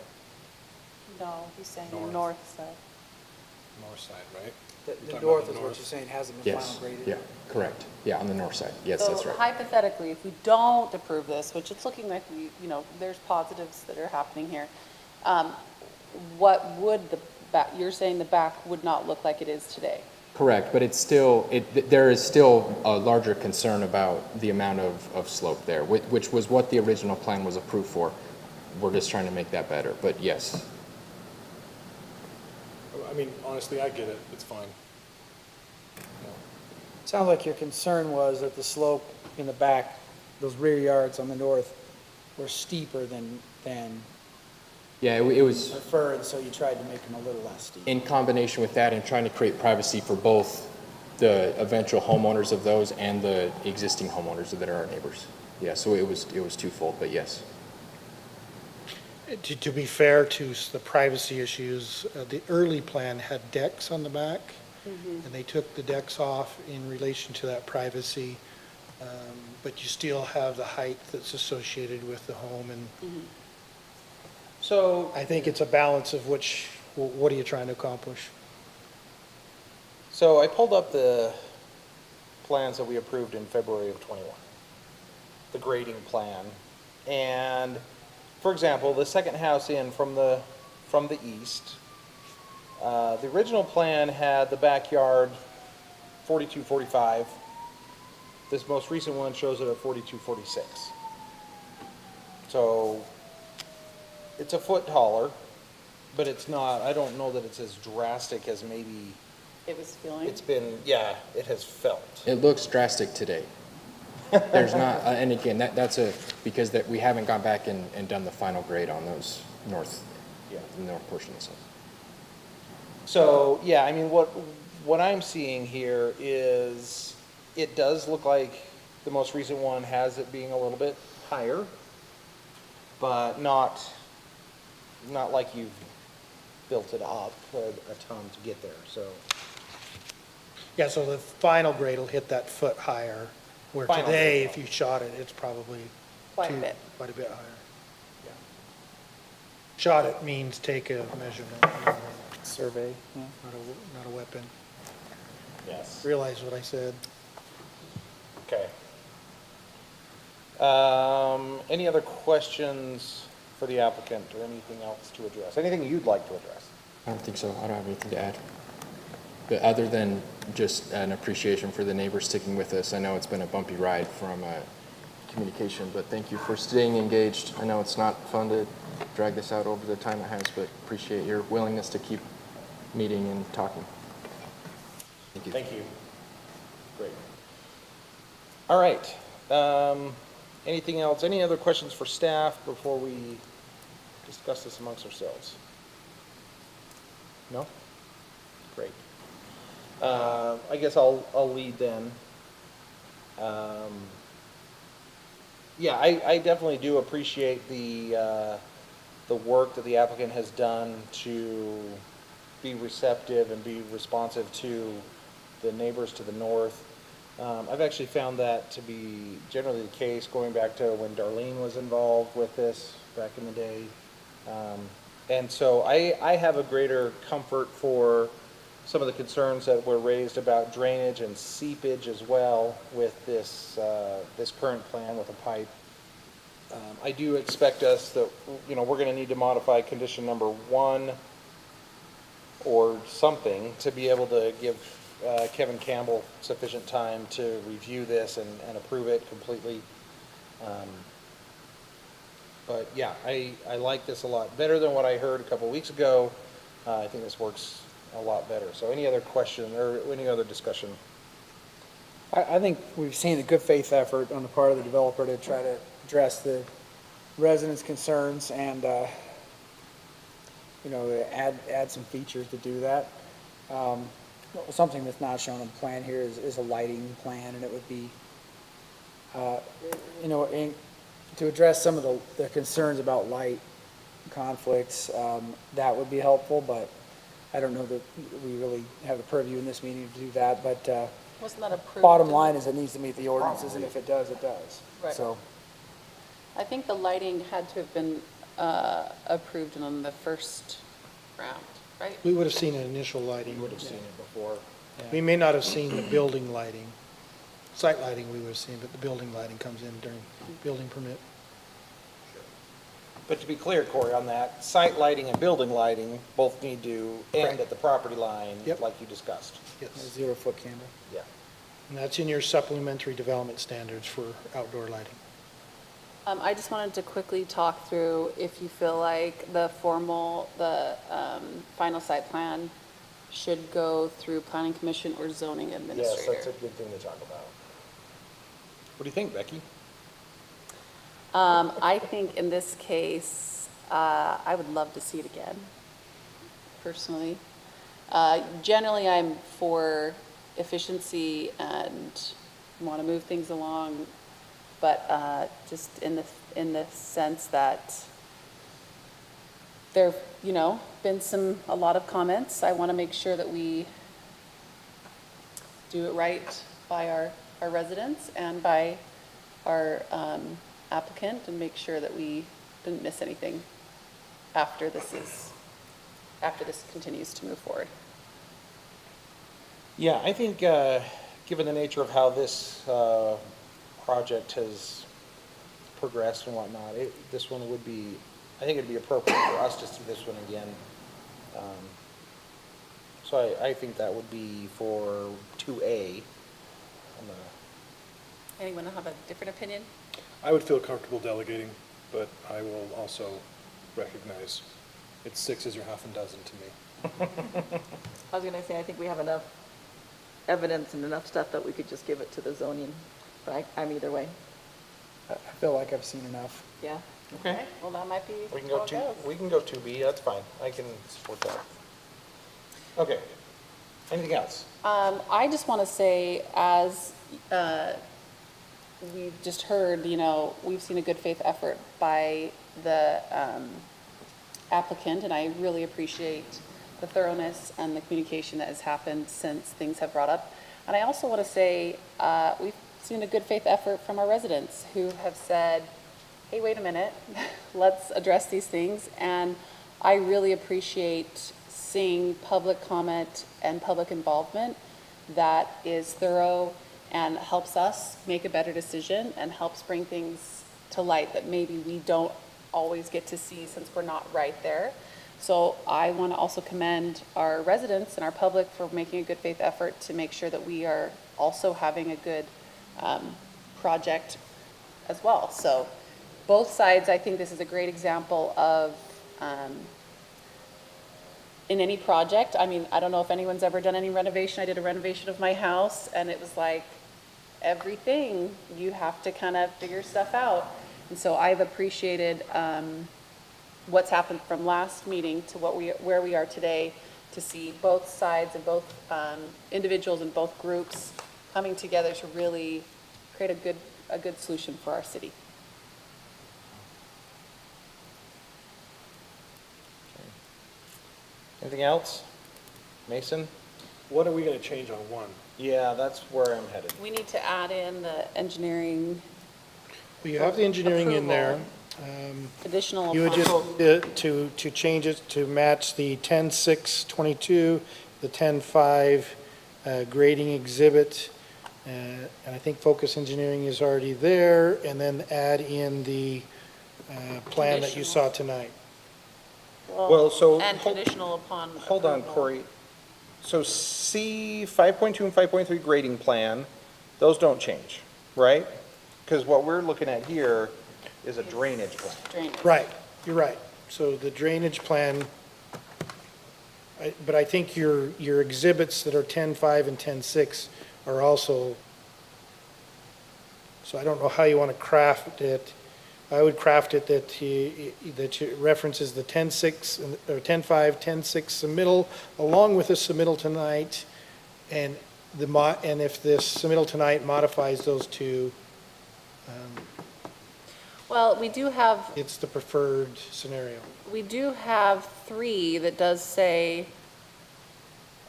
No, he's saying the North. north side. North side, right? The talking about north the is what north? you're saying hasn't been Yes, final graded? yeah, correct. Yeah, on the north side. Yes, that's So right. hypothetically, if we don't approve this, which it's looking like there's positives that are happening here, what would the back, you're saying the back would not look like it is today? Correct, but it's still, there is still a larger concern about the amount of slope there, which was what the original plan was approved for. We're just trying to make that better, but yes. I mean, honestly, I get it. It's fine. Sounds like your concern was that the slope in the back, those rear yards on the north, were steeper than Yeah, it was preferred, so you tried to make them a little less steep. in combination with that and trying to create privacy for both the eventual homeowners of those and the existing homeowners that are our neighbors. Yeah, so it was twofold, but yes. To be fair to the privacy issues, the early plan had decks on the back, and they took the decks off in relation to that privacy, but you still have the height that's associated with the home, and So, I think it's a balance of what are you trying to accomplish? so I pulled up the plans that we approved in February of '21, the grading plan. And, for example, the second house in from the east, the original plan had the backyard 4245. This most recent one shows it at 4246. So it's a foot taller, but it's not, I don't know that it's as drastic as maybe It was feeling? it's been, yeah, it has felt. It looks drastic today. There's not, and again, that's because we haven't gone back and done the final grade on those north portion of the site. So, yeah, I mean, what I'm seeing here is, it does look like the most recent one has it being a little bit higher, but not like you've built it up a ton to get there, so. Yeah, so the final grade will hit that foot higher, where Final today, grade. if you shot it, it's probably Quite a bit. quite a bit higher. Shot it means take a measurement, Survey, yeah. not a weapon. Yes. Realize what I said. Okay. Any other questions for the applicant or anything else to address? Anything you'd like to address? I don't think so. I don't have anything to add. But other than just an appreciation for the neighbors sticking with us, I know it's been a bumpy ride from communication, but thank you for staying engaged. I know it's not fun to drag this out over the time it has, but appreciate your willingness to keep meeting and talking. Thank you. Thank you. Great. All right. Anything else? Any other questions for staff before we discuss this amongst ourselves? No? Great. I guess I'll lead then. Yeah, I definitely do appreciate the work that the applicant has done to be receptive and be responsive to the neighbors to the north. I've actually found that to be generally the case, going back to when Darlene was involved with this back in the day. And so I have a greater comfort for some of the concerns that were raised about drainage and seepage as well with this, this current plan with a pipe. I do expect us that, you know, we're gonna need to modify condition number 1 or something to be able to give Kevin Campbell sufficient time to review this and approve it completely. But yeah, I like this a lot better than what I heard a couple weeks ago. I think this works a lot better. So any other question or any other discussion? I think we've seen a good faith effort on the part of the developer to try to address the residents' concerns and, you know, add some features to do that. Something that's not shown on the plan here is a lighting plan, and it would be, you know, to address some of the concerns about light conflicts, that would be helpful, but I don't know that we really have the purview in this meeting to do that, but Wasn't that approved? bottom line is it needs to meet the ordinances, and if it does, it does. Right. So, I think the lighting had to have been approved on the first round, right? We would have seen an initial lighting. You would have seen it before. We may not have seen the building lighting. Site lighting we would have seen, but the building lighting comes in during building permit. But to be clear, Corey, on that, site lighting and building lighting both need to end at the property line, Yep. like you discussed. a Yes. 0-foot candle. Yeah. And that's in your supplementary development standards for outdoor lighting. I just wanted to quickly talk through if you feel like the final site plan should go through planning commission or zoning Yes, administrator. that's a good thing to talk about. What do you think, Becky? I think in this case, I would love to see it again, personally. Generally, I'm for efficiency and want to move things along, but just in the sense that there've, you know, been a lot of comments. I want to make sure that we do it right by our residents and by our applicant, and make sure that we didn't miss anything after this continues to move forward. Yeah, I think, given the nature of how this project has progressed and whatnot, this one would be, I think it'd be appropriate for us to see this one again. So I think that would be for 2A. on the- Anyone have a different opinion? I would feel comfortable delegating, but I will also recognize it's 6 or half a dozen to me. I was gonna say, I think we have enough evidence and enough stuff that we could just give it to the zoning, but I'm either way. I feel like I've seen enough. Yeah. Okay. Well, that might be We can how go it two, goes. we can go 2B, that's fine. I can support that. Okay. Anything else? I just want to say, as we've just heard, you know, we've seen a good faith effort by the applicant, and I really appreciate the thoroughness and the communication that has happened since things have brought up. And I also want to say, we've seen a good faith effort from our residents who have said, hey, wait a minute, let's address these things. And I really appreciate seeing public comment and public involvement that is thorough and helps us make a better decision and helps bring things to light that maybe we don't always get to see since we're not right there. So I want to also commend our residents and our public for making a good faith effort to make sure that we are also having a good project as well. So both sides, I think this is a great example of in any project. I mean, I don't know if anyone's ever done any renovation. I did a renovation of my house, and it was like everything, you have to kind of figure stuff out. And so I've appreciated what's happened from last meeting to where we are today, to see both sides and both individuals and both groups coming together to really create a good solution for our city. Anything else? Mason? What are we gonna change on 1? Yeah, that's where I'm headed. We need to add in the engineering Well, you have the engineering in there. additional You would upon. just, to change it to match the 10-6-22, the 10-5 grading exhibit, and I think Focus Engineering is already there, and then add in the plan that you saw tonight. Well, so And hold- conditional upon. Hold on, approval. Corey. So C 5.2 and 5.3 grading plan, those don't change, right? Because what we're looking at here is a drainage plan. Drainage. Right, you're right. So the drainage plan, but I think your exhibits that are 10-5 and 10-6 are also, so I don't know how you want to craft it. I would craft it that it references the 10-6, or 10-5, 10-6 submittal, along with the submittal tonight, and if this submittal tonight modifies those two, Well, we do have it's the preferred scenario. We do have 3 that does say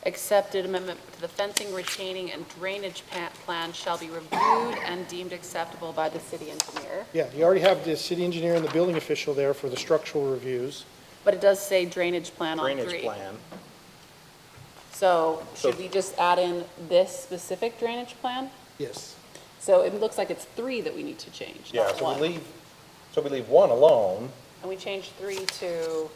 accepted amendment to the fencing, retaining, and drainage plan shall be reviewed and deemed acceptable by the city engineer. Yeah, you already have the city engineer and the building official there for the structural reviews. But it does say drainage plan on 3. Drainage plan. So should we just add in this specific drainage plan? Yes. So it looks like it's 3 that we need to change, Yeah, not so 1. we leave 1 alone. And we changed 3 to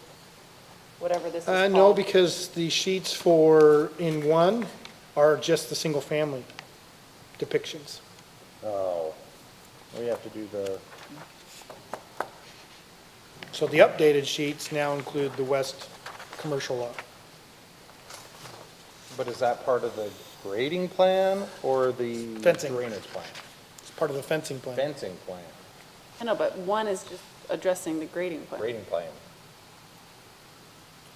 whatever this is called. No, because the sheets for, in 1 are just the single-family depictions. Oh, we have to do the, So the updated sheets now include the west commercial lot. but is that part of the grading plan or the Fencing. drainage plan? It's part of the fencing plan. Fencing plan, I know, but 1 is just addressing the grading plan. grading plan.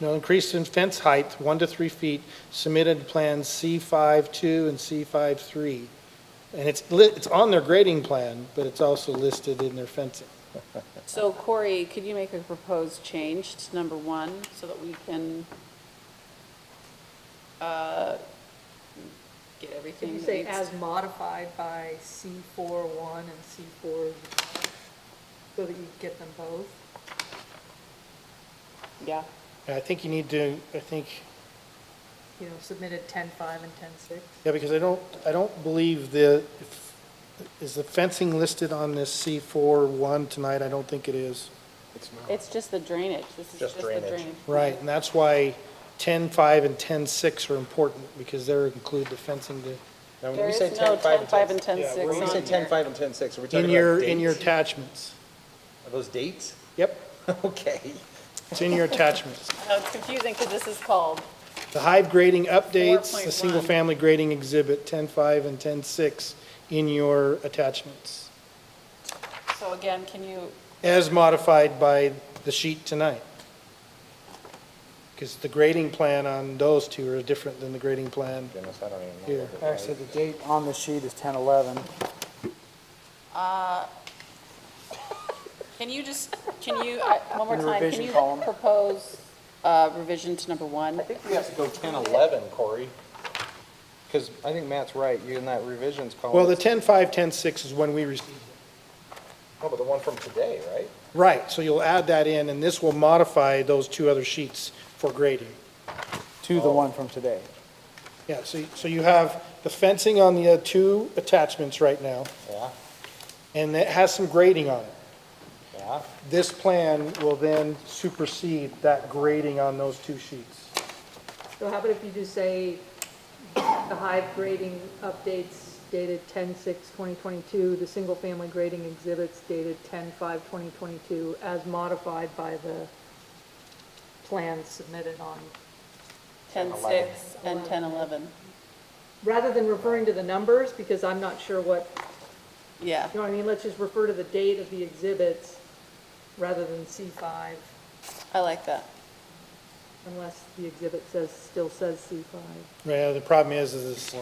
No, increase in fence height, 1 to 3 feet, submitted plans C52 and C53. And it's on their grading plan, but it's also listed in their fencing. So Corey, could you make a proposed change to number 1 so that we can get Did everything? you that say needs- as modified by C41 and C4, so that you get them both? Yeah. And I think you need to, You know, submitted 10-5 and 10-6? yeah, because I don't believe is the fencing listed on this C41 tonight? I don't think it is. It's just the drainage. This is Just just the drainage. drainage. Right, and that's why 10-5 and 10-6 are important, because they include the fencing to, Now, when There we is say no 10-5 and 10-5 and 10, 10-6 when we say on here. 10-5 and 10-6, are we talking in about your dates? attachments. Are those dates? Yep, Okay. it's in your attachments. I know, it's confusing because this is called, The Hive grading updates, 4.1. the single-family grading exhibit, 10-5 and 10-6 in your attachments, so again, can you, as modified by the sheet tonight. Because the grading plan on those two are different than the grading plan Goodness, I don't even know. here. what it Actually, the date on the sheet is 10/11. can you just, one more In the time, can revision you column. propose revision to number 1? I think we have to go 10-11, Corey. Because I think Matt's right, you in that revisions column. Well, the 10-5, 10-6 is when we received it. Oh, but the one from today, right? Right, so you'll add that in, and this will modify those two other sheets for grading. To the one from today. Yeah, so you have the fencing on the two attachments right now, Yeah, and it has some grading on it. yeah. This plan will then supersede that grading on those two sheets. So how about if you just say the Hive grading updates dated 10-6-2022, the single-family grading exhibits dated 10-5-2022, as modified by the plans submitted on, 10-6 and 10-11. rather than referring to the numbers, because I'm not sure what, Yeah, you know what I mean? Let's just refer to the date of the exhibits rather than C5, I like that. unless the exhibit still says C5. Yeah, the problem is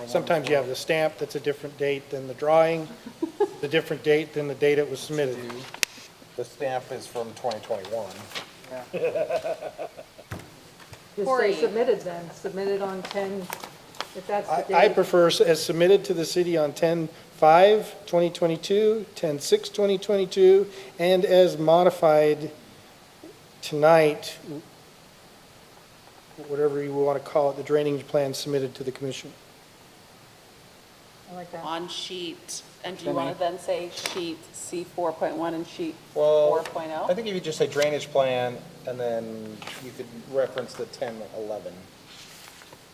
sometimes you have the stamp that's a different date than the drawing, the different date than the date it was submitted. The stamp is from 2021. Just Corey. say submitted then, submitted on 10, If that's the I date. prefer as submitted to the city on 10/5/2022, 10/6/2022, and as modified tonight, whatever you want to call it, the drainage plan submitted to the commission. I like that. On sheet, and do you want to then say sheet C 4.1 and sheet Well, 4.0? I think if you just say drainage plan, and then you could reference the 10/11.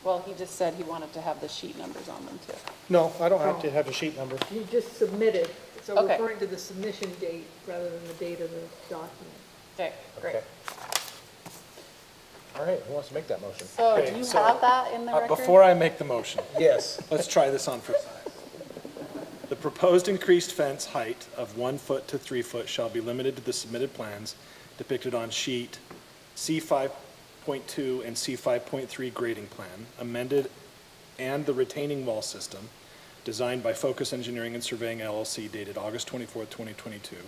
Well, he just said he wanted to have the sheet numbers on them too. No, I don't have to have a sheet number. You just submitted, so Okay. referring to the submission date rather than the date of the document. Okay, great. Okay. All right, who wants to make that motion? So Okay, do you so, have that in the record? Before I make the motion, Yes. let's try this on for size. The proposed increased fence height of 1 foot to 3 foot shall be limited to the submitted plans depicted on sheet C 5.2 and C 5.3 grading plan, amended, and the retaining wall system designed by Focus Engineering and Surveying LLC dated August 24th, 2022,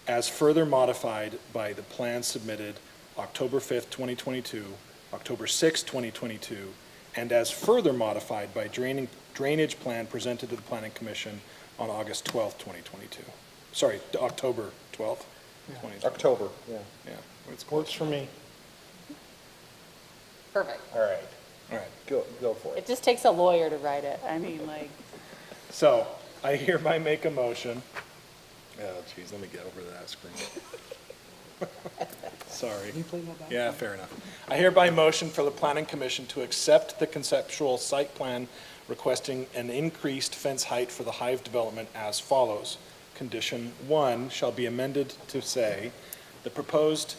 as further modified by the plan submitted October 5th, 2022, October 6th, 2022, and as further modified by drainage plan presented to the Planning Commission on August 12th, 2022. Sorry, October 12th, 2022. October, yeah. Yeah, it's Works for me. Perfect. All right, all right. go for it. It just takes a lawyer to write it. I mean, like, So I hereby make a motion. Oh, geez, let me get over that screen. Sorry. Yeah, fair enough. I hereby motion for the Planning Commission to accept the conceptual site plan requesting an increased fence height for the Hive development as follows. Condition 1 shall be amended to say, the proposed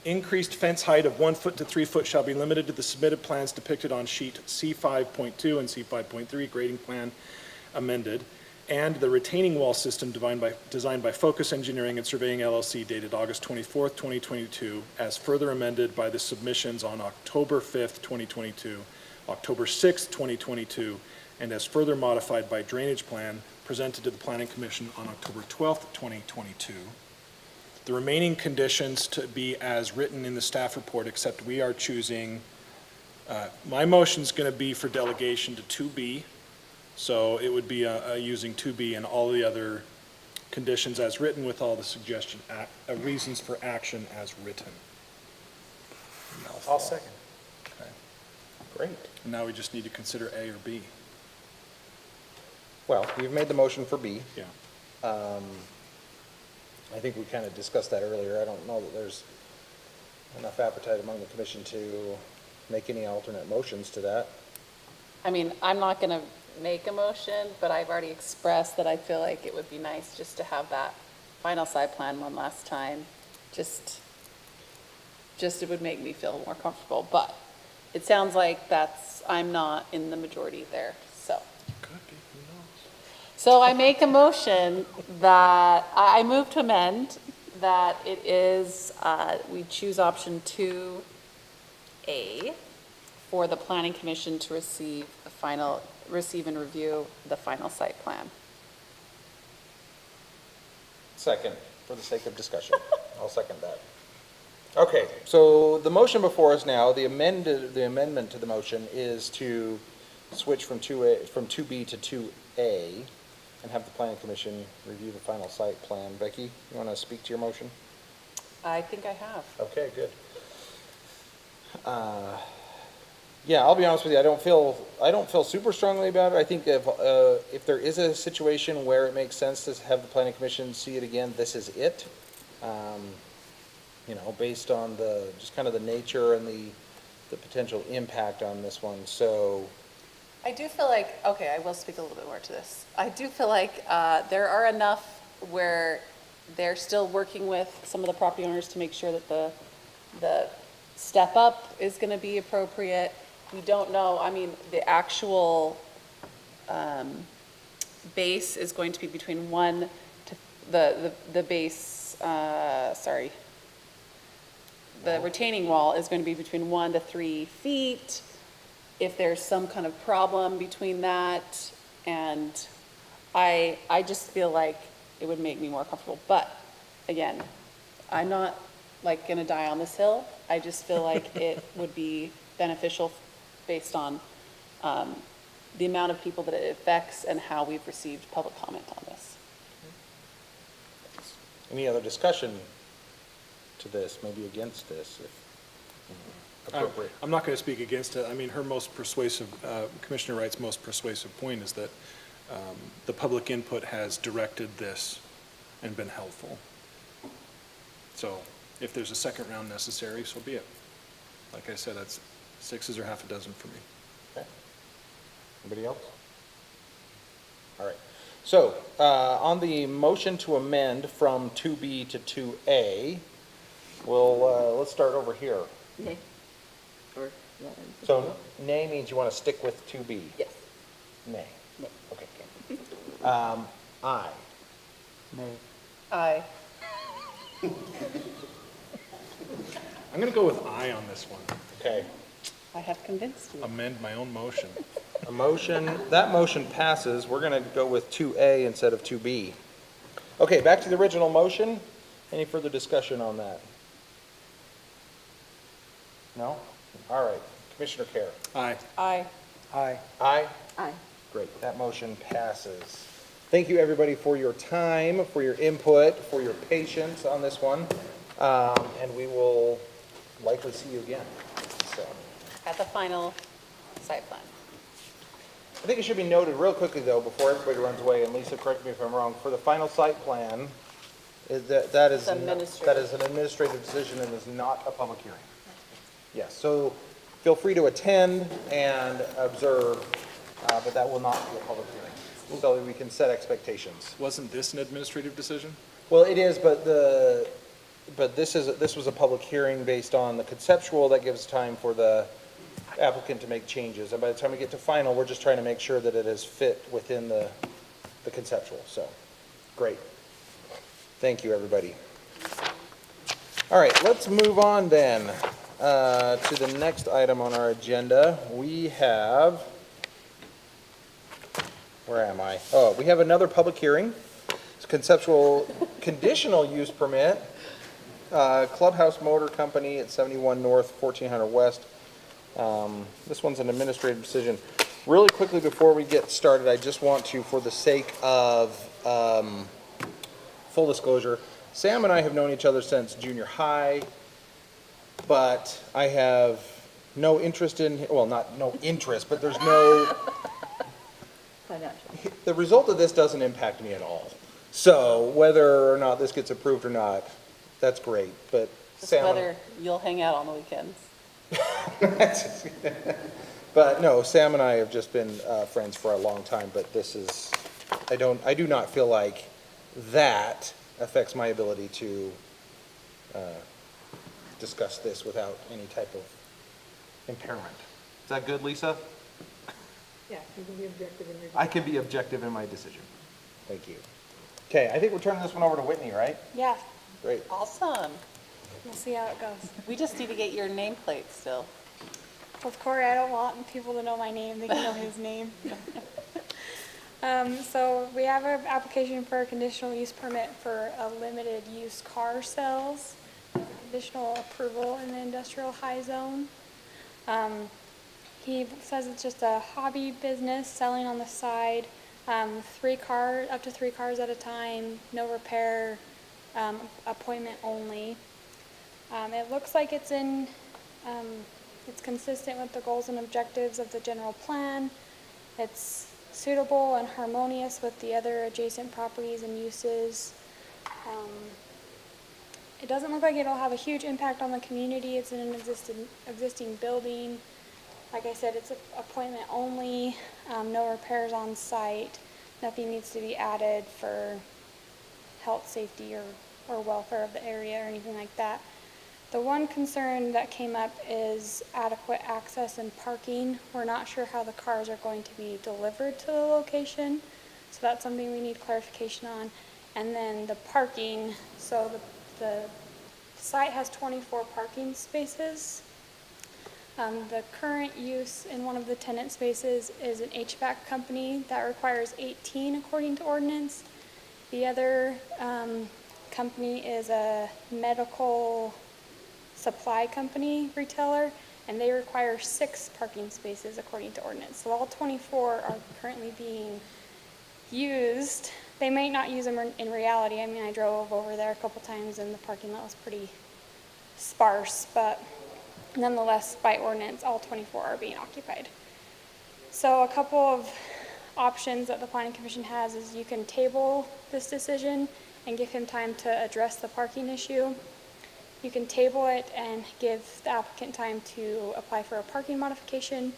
increased fence height of 1 foot to 3 foot shall be limited to the submitted plans depicted on sheet C 5.2 and C 5.3 grading plan amended, and the retaining wall system designed by Focus Engineering and Surveying LLC dated August 24th, 2022, as further amended by the submissions on October 5th, 2022, October 6th, 2022, and as further modified by drainage plan presented to the Planning Commission on October 12th, 2022. The remaining conditions to be as written in the staff report, except we are choosing, my motion's going to be for delegation to 2B. So it would be using 2B and all the other conditions as written with all the reasons for action as written. I'll second. Okay. Great. And now we just need to consider A or B. Well, you've made the motion for B. Yeah. I think we kind of discussed that earlier. I don't know that there's enough appetite among the commission to make any alternate motions to that. I mean, I'm not going to make a motion, but I've already expressed that I feel like it would be nice just to have that final site plan one last time. Just it would make me feel more comfortable, but it sounds like I'm not in the majority there, so. Could be, who knows? So I make a motion that, I move to amend that it is, we choose option 2A for the Planning Commission to receive and review the final site plan. Second, for the sake of discussion. I'll second that. Okay, so the motion before us now, the amendment to the motion is to switch from 2B to 2A and have the planning commission review the final site plan. Becky, you want to speak to your motion? I think I have. Okay, good. Yeah, I'll be honest with you, I don't feel super strongly about it. I think if there is a situation where it makes sense to have the planning commission see it again, this is it. Based on just kind of the nature and the potential impact on this one, so. I do feel like, okay, I will speak a little bit more to this. I do feel like there are enough where they're still working with some of the property owners to make sure that the step up is going to be appropriate. We don't know, I mean, the actual base is going to be between the retaining wall is going to be between 1 to 3 feet. If there's some kind of problem between that, and I just feel like it would make me more comfortable. But again, I'm not like gonna die on this hill. I just feel like it would be beneficial based on the amount of people that it affects and how we've received public comment on this. Any other discussion to this, maybe against this, if appropriate? I'm not going to speak against it. I mean, her most persuasive, Commissioner Wright's most persuasive point is that the public input has directed this and been helpful. So if there's a second round necessary, so be it. Like I said, that's sixes or half a dozen for me. Okay. Anybody else? All right. So on the motion to amend from 2B to 2A, let's start over here. Nay. Or, yeah. So nay means you want to stick with 2B? Yes. Nay. Nay. Okay. Aye. Nay. Aye. I'm going to go with aye on this one. Okay. I have convinced you. Amend my own motion. That motion passes. We're going to go with 2A instead of 2B. Okay, back to the original motion. Any further discussion on that? No? All right. Commissioner Kerr. Aye. Aye. Aye. Aye? Aye. Great. That motion passes. Thank you, everybody, for your time, for your input, for your patience on this one. And we will likely see you again. So. At the final site plan. I think it should be noted real quickly, though, before everybody runs away, and Lisa, correct me if I'm wrong, for the final site plan, that is an administrative decision and is not a public hearing. Yes, so feel free to attend and observe, but that will not be a public hearing. So we can set expectations. Wasn't this an administrative decision? Well, it is, but this was a public hearing based on the conceptual. That gives time for the applicant to make changes, and by the time we get to final, we're just trying to make sure that it is fit within the conceptual. So great. Thank you, everybody. All right, let's move on then to the next item on our agenda. We have, where am I? Oh, we have another public hearing. It's a conceptual conditional use permit, Clubhouse Motor Company at 71 North, 1400 West. This one's an administrative decision. Really quickly before we get started, I just want to, for the sake of full disclosure, Sam and I have known each other since junior high, but I have no interest in, well, not no interest, but there's no, Financial. the result of this doesn't impact me at all. So whether or not this gets approved or not, that's great, but Just Sam. whether you'll hang out on the weekends. But no, Sam and I have just been friends for a long time, but this is, I do not feel like that affects my ability to discuss this without any type of impairment. Is that good, Lisa? Yeah, you can be objective in your. I can be objective in my decision. Thank you. Okay, I think we're turning this one over to Whitney, right? Yeah, Great. Awesome. we'll see how it goes. We just need to get your nameplate still. With Corey, I don't want people to know my name, they can know his name. So we have an application for a conditional use permit for a limited use car sales, conditional approval in the industrial high zone. He says it's just a hobby business selling on the side, up to 3 cars at a time, no repair, appointment only. It looks like it's consistent with the goals and objectives of the general plan. It's suitable and harmonious with the other adjacent properties and uses. It doesn't look like it'll have a huge impact on the community. It's in an existing building. Like I said, it's appointment only, no repairs on site. Nothing needs to be added for health, safety, or welfare of the area or anything like that. The one concern that came up is adequate access and parking. We're not sure how the cars are going to be delivered to the location, so that's something we need clarification on. And then the parking, so the site has 24 parking spaces. The current use in one of the tenant spaces is an HVAC company that requires 18 according to ordinance. The other company is a medical supply company retailer, and they require 6 parking spaces according to ordinance. So all 24 are currently being used. They might not use them in reality. I mean, I drove over there a couple times and the parking lot was pretty sparse, but nonetheless, by ordinance, all 24 are being occupied. So a couple of options that the Planning Commission has is you can table this decision and give him time to address the parking issue. You can table it and give the applicant time to apply for a parking modification,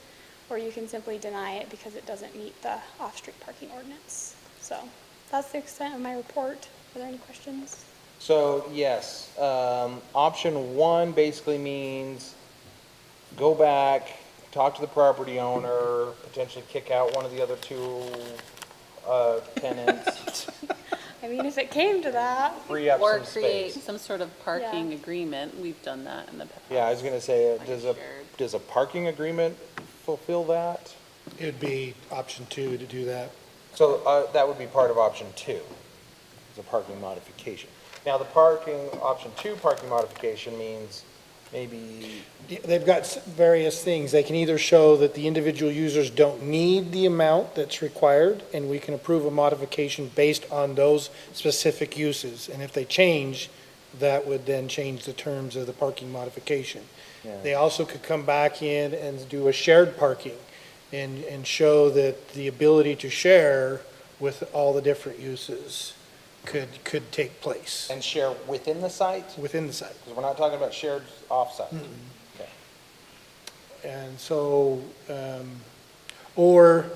or you can simply deny it because it doesn't meet the off-street parking ordinance. So that's the extent of my report. Are there any questions? So, yes, option 1 basically means go back, talk to the property owner, potentially kick out one of the other 2 tenants, I mean, if it came to that, free up Or some create space. some sort of parking agreement. We've done that in the past. Yeah, I was gonna say, Like does shared. a parking agreement fulfill that? It would be option 2 to do that. So, that would be part of option 2, is a parking modification. Now, the option 2 parking modification means maybe, They've got various things. They can either show that the individual users don't need the amount that's required, and we can approve a modification based on those specific uses. And if they change, that would then change the terms of the parking modification. Yeah. They also could come back in and do a shared parking and show that the ability to share with all the different uses could take place and share within the site? within the site. Because we're not talking about shared off-site. Okay. And so, or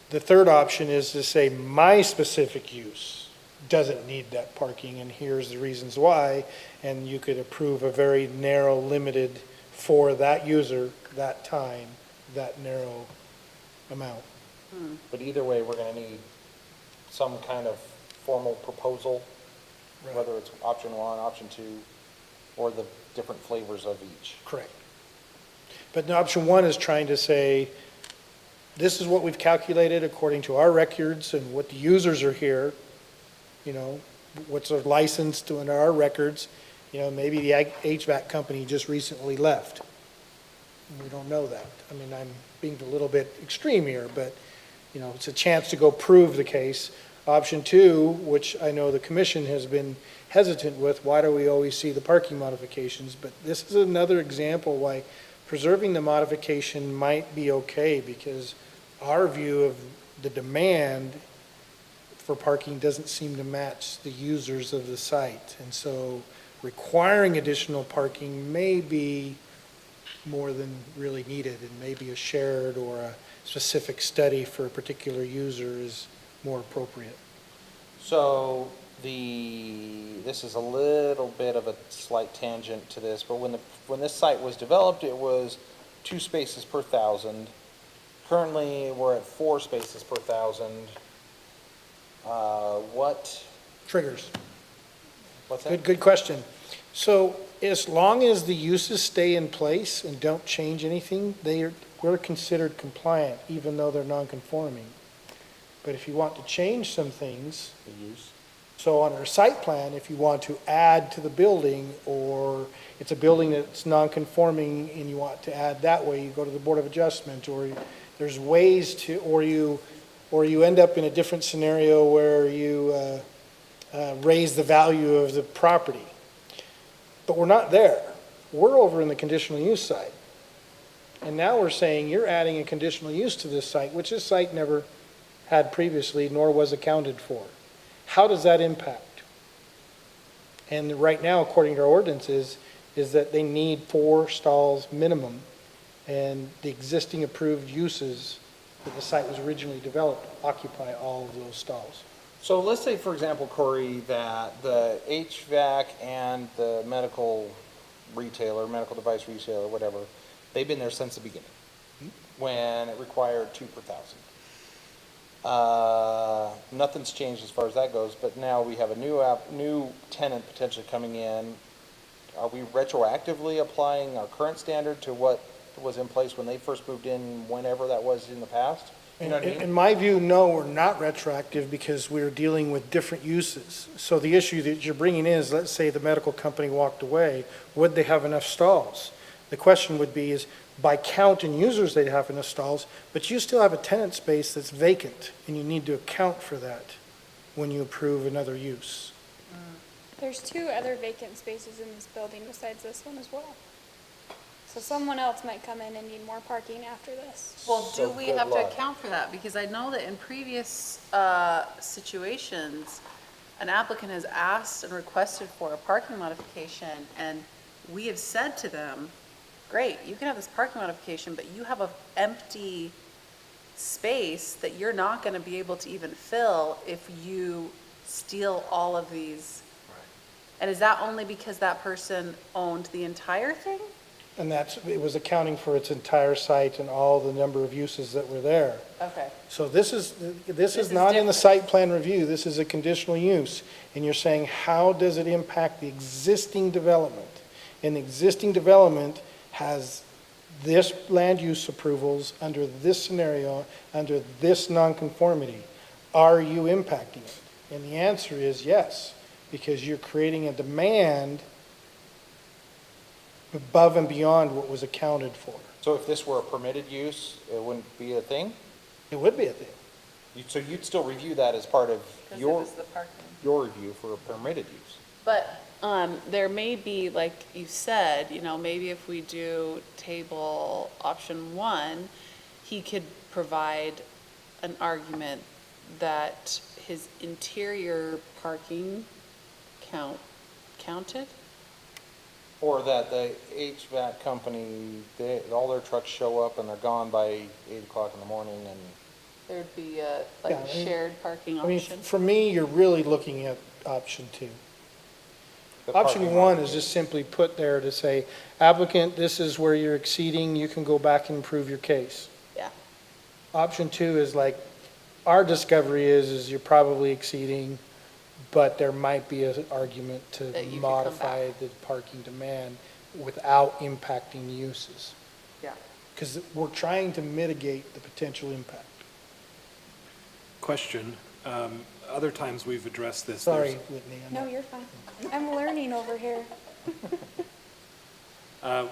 the third option is to say, my specific use doesn't need that parking, and here's the reasons why, and you could approve a very narrow, limited, for that user, that time, that narrow amount. But either way, we're gonna need some kind of formal proposal, Right. whether it's option 1, option 2, or the different flavors of each. Correct. But the option 1 is trying to say, this is what we've calculated according to our records and what the users are here, what's licensed to in our records. Maybe the HVAC company just recently left. We don't know that. I mean, I'm being a little bit extreme here, but, it's a chance to go prove the case. Option 2, which I know the commission has been hesitant with, why do we always see the parking modifications? But this is another example why preserving the modification might be okay, because our view of the demand for parking doesn't seem to match the users of the site. And so requiring additional parking may be more than really needed, and maybe a shared or a specific study for a particular user is more appropriate. So this is a little bit of a slight tangent to this, but when this site was developed, it was 2 spaces per 1,000. Currently, we're at 4 spaces per 1,000. What? Triggers. What's that? Good question. So as long as the uses stay in place and don't change anything, we're considered compliant, even though they're non-conforming. But if you want to change some things, The use? so on our site plan, if you want to add to the building, or it's a building that's non-conforming and you want to add that way, you go to the Board of Adjustment, or there's ways to, or you end up in a different scenario where you raise the value of the property. But we're not there. We're over in the conditional use side. And now we're saying you're adding a conditional use to this site, which this site never had previously, nor was accounted for. How does that impact? And right now, according to our ordinances, is that they need 4 stalls minimum, and the existing approved uses that the site was originally developed occupy all of those stalls. So let's say, for example, Corey, that the HVAC and the medical retailer, medical device retailer, whatever, they've been there since the beginning, when it required 2 per 1,000. Nothing's changed as far as that goes, but now we have a new tenant potentially coming in. Are we retroactively applying our current standard to what was in place when they first moved in, whenever that was in the past? You know what I mean? In my view, no, we're not retroactive, because we're dealing with different uses. So the issue that you're bringing in is, let's say the medical company walked away, would they have enough stalls? The question would be is, by count and users they'd have in the stalls, but you still have a tenant space that's vacant, and you need to account for that when you approve another use. There's 2 other vacant spaces in this building besides this one as well. So someone else might come in and need more parking after this. Well, do So we good have to luck. account for that? Because I know that in previous situations, an applicant has asked and requested for a parking modification, and we have said to them, great, you can have this parking modification, but you have an empty space that you're not going to be able to even fill if you steal all of these. And is that only because that person owned the entire thing? And it was accounting for its entire site and all the number of uses that were there. Okay. So this is is not in the different. site plan review, this is a conditional use. And you're saying, how does it impact the existing development? And the existing development has this land use approvals under this scenario, under this nonconformity. Are you impacting it? And the answer is yes, because you're creating a demand above and beyond what was accounted for. So if this were a permitted use, it wouldn't be a thing? It would be a thing. So you'd still review that as part of Because it your was the parking. review for a permitted use? But there may be, like you said, maybe if we do table option 1, he could provide an argument that his interior parking counted? Or that the HVAC company, all their trucks show up and they're gone by 8 o'clock in the morning and. There'd be Yeah, I mean- shared parking I mean, option? for me, you're really looking at option 2. the Option parking 1 lot. is just simply put there to say, applicant, this is where you're exceeding, you can go back and prove your case. Yeah. Option 2 is like, our discovery is you're probably exceeding, but there might be an argument to That you could come modify back. the parking demand without impacting the uses. Yeah. Because we're trying to mitigate the potential impact. Question, other times we've addressed this. Sorry, there's- Whitney. No, you're fine. I'm learning over here.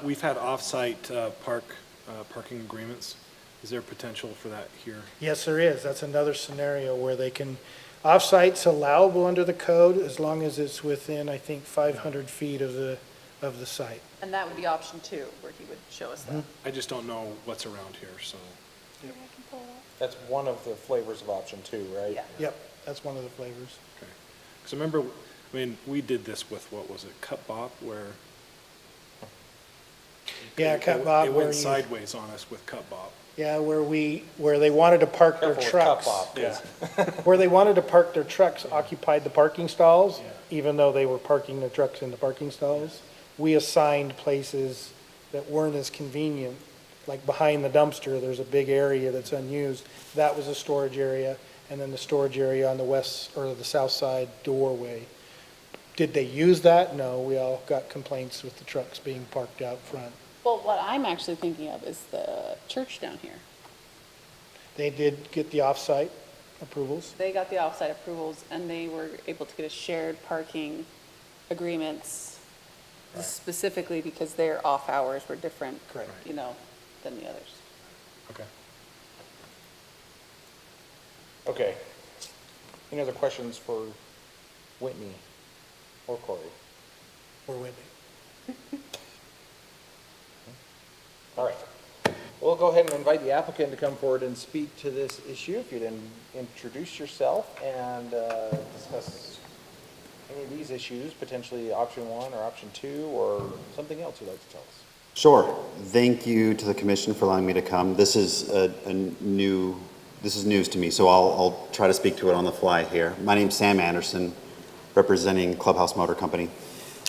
We've had off-site parking agreements. Is there potential for that here? Yes, there is. That's another scenario where they can, off-site's allowable under the code as long as it's within, I think, 500 feet of the site. And that would be option 2, where he would show us that. I just don't know what's around here, so. Here, I can pull it up. That's one of the flavors of option 2, right? Yeah. Yep, that's one of the flavors. Okay. Because remember, we did this with, what was it, Cut Bop, where? Yeah, Cut Bop, It where went you- sideways on us with Cut Bop. Yeah, where they wanted to park their Careful with trucks. Cup Bop, 'cause Where they wanted to park their trucks occupied the parking stalls, even though they were parking their trucks in the parking stalls. We assigned places that weren't as convenient, like behind the dumpster, there's a big area that's unused. That was a storage area, and then the storage area on the west, or the south side doorway. Did they use that? No, we all got complaints with the trucks being parked out front. Well, what I'm actually thinking of is the church down here. They did get the off-site approvals. They got the offsite approvals, and they were able to get a shared parking agreements specifically because their off hours were different, Correct. than the others. Okay. Okay. Any other questions for Whitney or Corey? Or Whitney. All right. We'll go ahead and invite the applicant to come forward and speak to this issue. If you'd introduce yourself and discuss any of these issues, potentially option 1 or option 2, or something else you'd like to tell us. Sure. Thank you to the commission for allowing me to come. This is news to me, so I'll try to speak to it on the fly here. My name's Sam Anderson, representing Clubhouse Motor Company.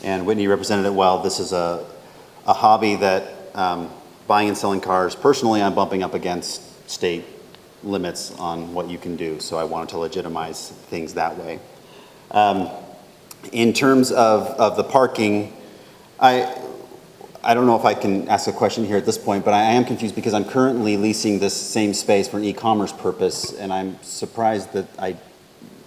And Whitney represented it well. This is a hobby that, buying and selling cars, personally, I'm bumping up against state limits on what you can do, so I wanted to legitimize things that way. In terms of the parking, I don't know if I can ask a question here at this point, but I am confused because I'm currently leasing this same space for an e-commerce purpose, and I'm surprised that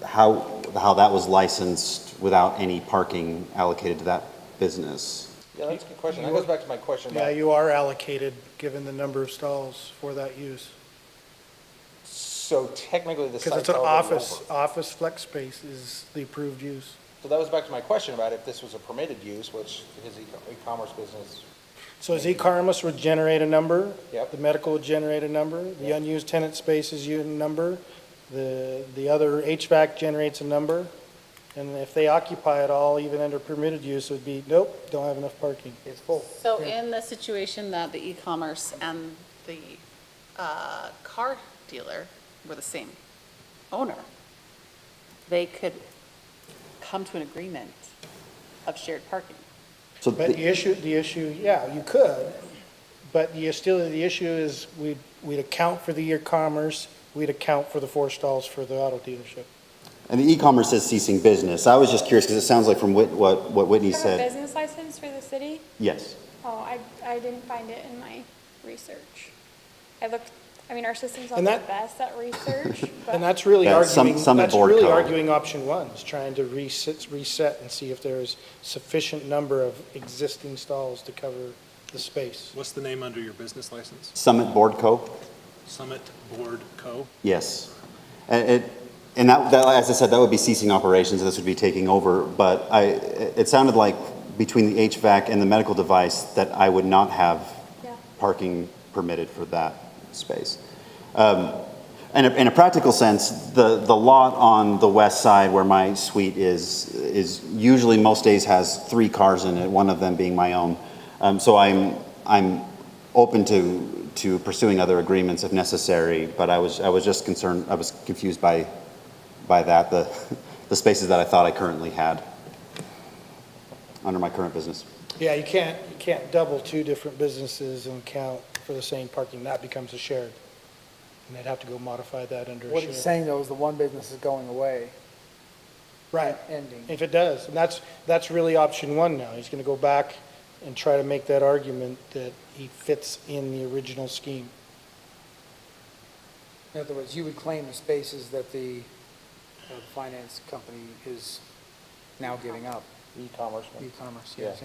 how that was licensed without any parking allocated to that business. Yeah, that's a good question. That goes back to my question Yeah, about, you are allocated, given the number of stalls for that use. so technically the Because site's it's an already office, over. office flex space is the approved use. So that was back to my question about if this was a permitted use, which his e-commerce business, So his e-commerce would generate a number. Yep. The medical would generate a number. The Yep. unused tenant space is a number. The other HVAC generates a number. And if they occupy it all, even under permitted use, it would be, nope, don't have enough parking. it's full. So in the situation that the e-commerce and the car dealer were the same owner, they could come to an agreement of shared parking. So But the- the issue, yeah, you could, but the issue is we'd account for the e-commerce, we'd account for the 4 stalls for the auto dealership. And the e-commerce says ceasing business. I was just curious, because it sounds like from what Whitney Do you have a said. business license for the city? Yes. Oh, I didn't find it in my research. I looked, I mean, our system's not And the that- best at research, but. And that's really Yeah, arguing, Summit that's Board really code. arguing option 1, is trying to reset and see if there's sufficient number of existing stalls to cover the space. What's the name under your business license? Summit Board Co. Summit Board Co.? Yes. And that, as I said, that would be ceasing operations, and this would be taking over. But it sounded like between the HVAC and the medical device that I would not have Yeah. parking permitted for that space. In a practical sense, the lot on the west side where my suite is usually most days has 3 cars in it, one of them being my own. So I'm open to pursuing other agreements if necessary, but I was just concerned, I was confused by that, the spaces that I thought I currently had under my current business. Yeah, you can't double 2 different businesses and count for the same parking, that becomes a shared. And they'd have to go modify that under a What he's shared. saying though is the one business is going away, Right, ending. if it does, and that's really option 1 now. He's gonna go back and try to make that argument that he fits in the original scheme. In other words, you would claim the spaces that the finance company is now giving up, E-commerce one. e-commerce, Yeah. yes.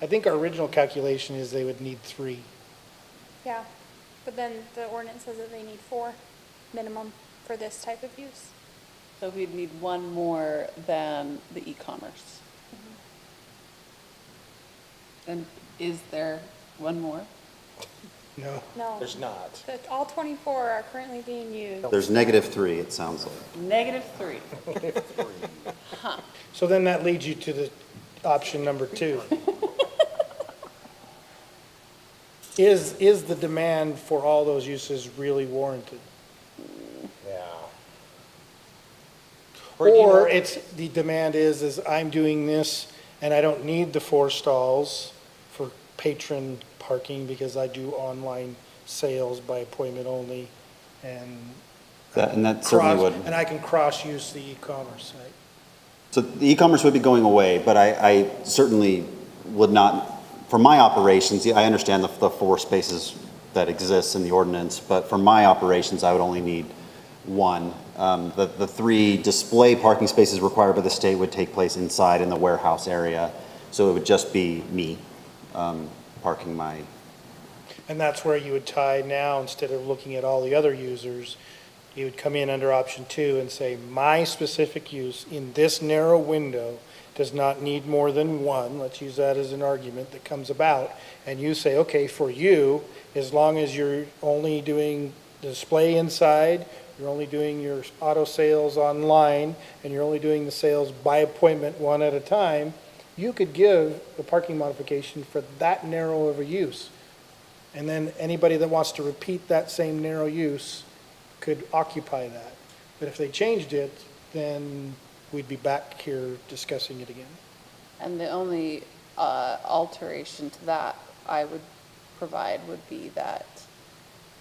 I think our original calculation is they would need 3. Yeah, but then the ordinance says that they need 4 minimum for this type of use. So we'd need one more than the e-commerce. And is there one more? No. No, There's not. all 24 are currently being used. There's -3, it sounds like. -3. So then that leads you to the option number 2. Is the demand for all those uses really warranted? Yeah. Or it's, the demand is I'm doing this and I don't need the 4 stalls for patron parking because I do online sales by appointment only and. And that certainly would. And I can cross-use the e-commerce site. So the e-commerce would be going away, but I certainly would not, for my operations, I understand the 4 spaces that exist in the ordinance, but for my operations, I would only need 1. The 3 display parking spaces required by the state would take place inside in the warehouse area, so it would just be me parking my. And that's where you would tie now, instead of looking at all the other users, you would come in under option 2 and say, my specific use in this narrow window does not need more than 1. Let's use that as an argument that comes about. And you say, okay, for you, as long as you're only doing display inside, you're only doing your auto sales online, and you're only doing the sales by appointment 1 at a time, you could give the parking modification for that narrow of a use. And then anybody that wants to repeat that same narrow use could occupy that. But if they changed it, then we'd be back here discussing it again. And the only alteration to that I would provide would be that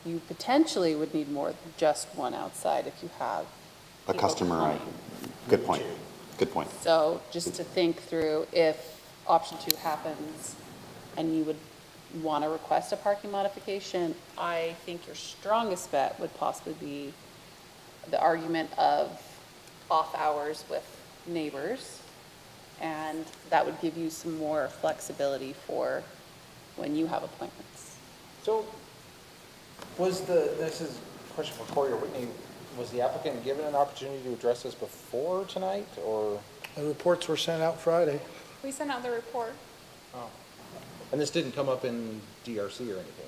you potentially would need more than just 1 outside if you have A people customer, right? coming. Good point. Good point. So just to think through, if option 2 happens and you would want to request a parking modification, I think your strongest bet would possibly be the argument of off hours with neighbors and that would give you some more flexibility for when you have appointments. So, this is a question for Corey or Whitney, was the applicant given an opportunity to address this before tonight, or? The reports were sent out Friday. We sent out the report. And this didn't come up in DRC or anything?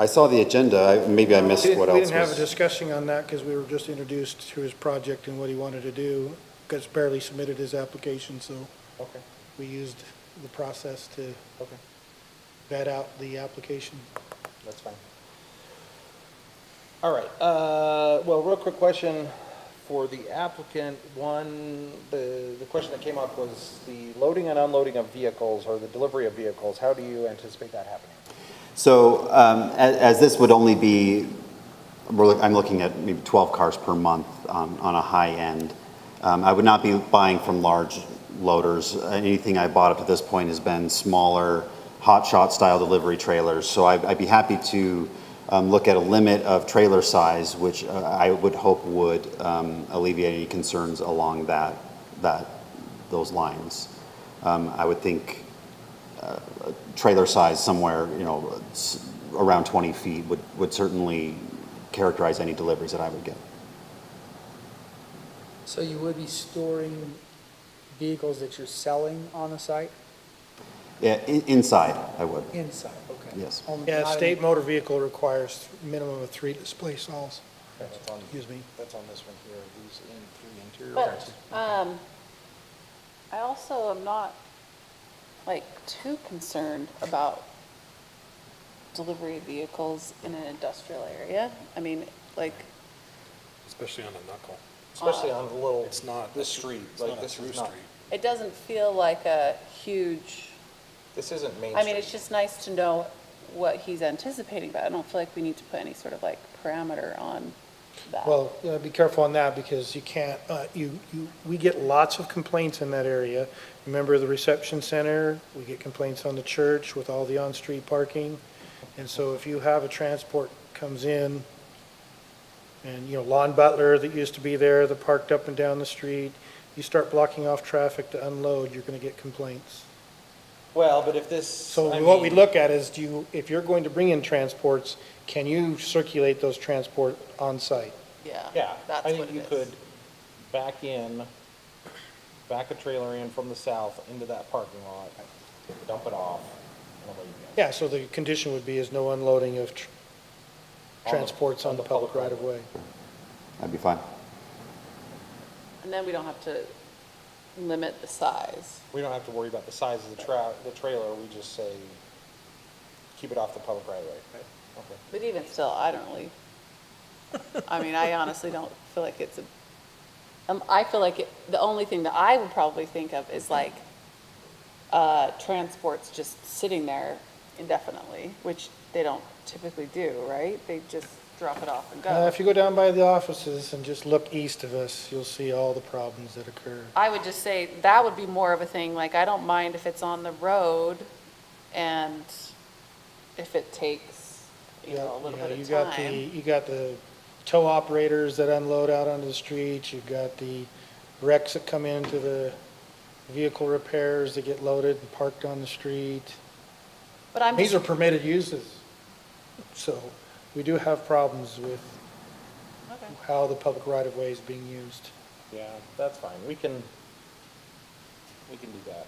I saw the agenda, maybe I missed what else We didn't have a was. discussion on that because we were just introduced to his project and what he wanted to do. Because barely submitted his application, so Okay, we used the process to okay, vet out the application. that's fine. All right, well, real quick question for the applicant. One, the question that came up was the loading and unloading of vehicles, or the delivery of vehicles. How do you anticipate that happening? So as this would only be, I'm looking at maybe 12 cars per month on a high end. I would not be buying from large loaders. Anything I bought up to this point has been smaller, hot shot style delivery trailers. So I'd be happy to look at a limit of trailer size, which I would hope would alleviate any concerns along those lines. I would think trailer size somewhere, around 20 feet would certainly characterize any deliveries that I would get. So you would be storing vehicles that you're selling on the site? Yeah, inside, I would, Inside, okay. yes. Yeah, Not in- state motor vehicle requires minimum of 3 display stalls. That's on, Excuse me. that's on this one here, these in 3 interior. But, I also am not, too concerned about delivery of vehicles in an industrial area. I mean, Especially on a knuckle. Especially on the little, It's not. this street, It's like not a this through is not, street. it doesn't feel like a huge, this isn't Main I Street. mean, it's just nice to know what he's anticipating, but I don't feel like we need to put any sort of parameter on that. Well, be careful on that because you can't, we get lots of complaints in that area. Remember the reception center? We get complaints on the church with all the on-street parking. And so if you have a transport comes in and, Lawn Butler that used to be there, that parked up and down the street, you start blocking off traffic to unload, you're going to get complaints. Well, but if this. So I what we mean- look at is, if you're going to bring in transports, can you circulate those transport on site? Yeah, Yeah, that's I what think it you is. could back a trailer in from the south into that parking lot, dump it off, and away you go. Yeah, so the condition would be is no unloading of transports on the public right of way. That'd be fine. And then we don't have to limit the size. We don't have to worry about the size of the trailer, we just say, keep it off the public right of way. Okay. But even still, I don't really, I mean, I honestly don't feel like it's I feel like the only thing that I would probably think of is transports just sitting there indefinitely, which they don't typically do, right? They just drop it off and go. If you go down by the offices and just look east of us, you'll see all the problems that occur. I would just say that would be more of a thing, I don't mind if it's on the road and if it takes, a little bit You of got time. you got the tow operators that unload out onto the streets, you've got the wrecks that come into the vehicle repairs that get loaded and parked on the street. But I'm These just, are permitted uses. So we do have problems with okay. how the public right-of-way is being used. Yeah, that's fine, we can do that.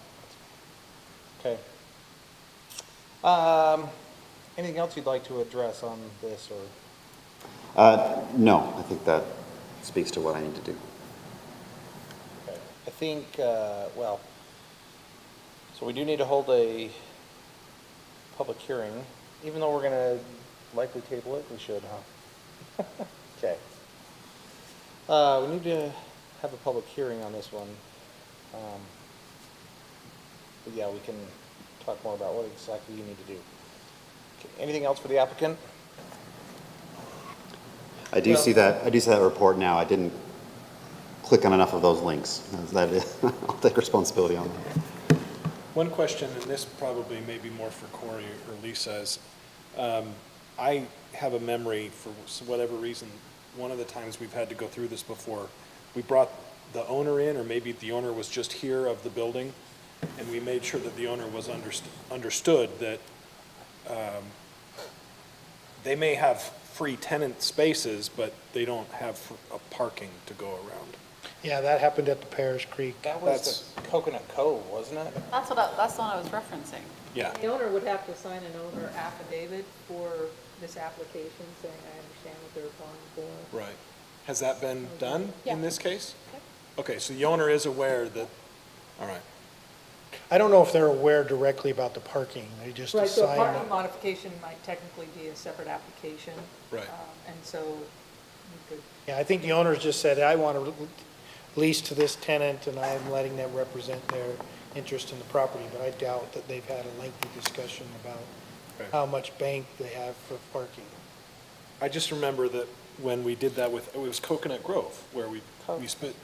Okay. Anything else you'd like to address on this, or? No, I think that speaks to what I need to do. Okay. I think, well, so we do need to hold a public hearing, even though we're gonna likely table it, we should, huh? Okay. We need to have a public hearing on this one. But yeah, we can talk more about what exactly you need to do. Okay, anything else for the applicant? I do see that report now. I didn't click on enough of those links. I'll take responsibility on that. One question, and this probably may be more for Corey or Lisa, is I have a memory, for whatever reason, one of the times we've had to go through this before, we brought the owner in, or maybe the owner was just here of the building, and we made sure that the owner was understood that they may have free tenant spaces, but they don't have a parking to go around. Yeah, that happened at the Paris Creek. That was the Coconut Cove, wasn't it? That's the one I was referencing. Yeah. The owner would have to sign an owner affidavit for this application, saying, I understand what they're applying for. Right. Has that been done Yeah. in this case? Okay, so the owner is aware that, all right. I don't know if they're aware directly about the parking. They just Right, so a assign. parking modification might technically be a separate application. Right. And so you could, Yeah, I think the owners just said, I want to lease to this tenant, and I'm letting them represent their interest in the property, but I doubt that they've had a lengthy discussion about Okay. how much bank they have for parking. I just remember that when we did that with, it was Coconut Grove, where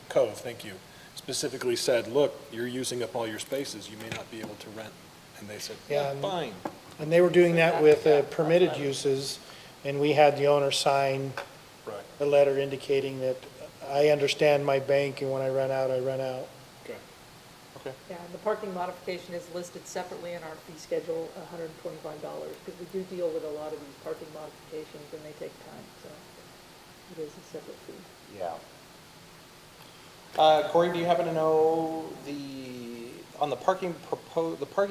Cove, thank you, specifically said, look, you're using up all your spaces, you may not be able to rent. And they said, Yeah, yeah, and- fine. And they were doing that with permitted uses, and we had the owner sign Right. a letter indicating that I understand my bank, and when I run out, I run out. Okay. Okay. yeah, and the parking modification is listed separately in our fee schedule, $125, because we do deal with a lot of these parking modifications, and they take time, so it is a separate fee. Yeah. Corey, do you happen to know on the parking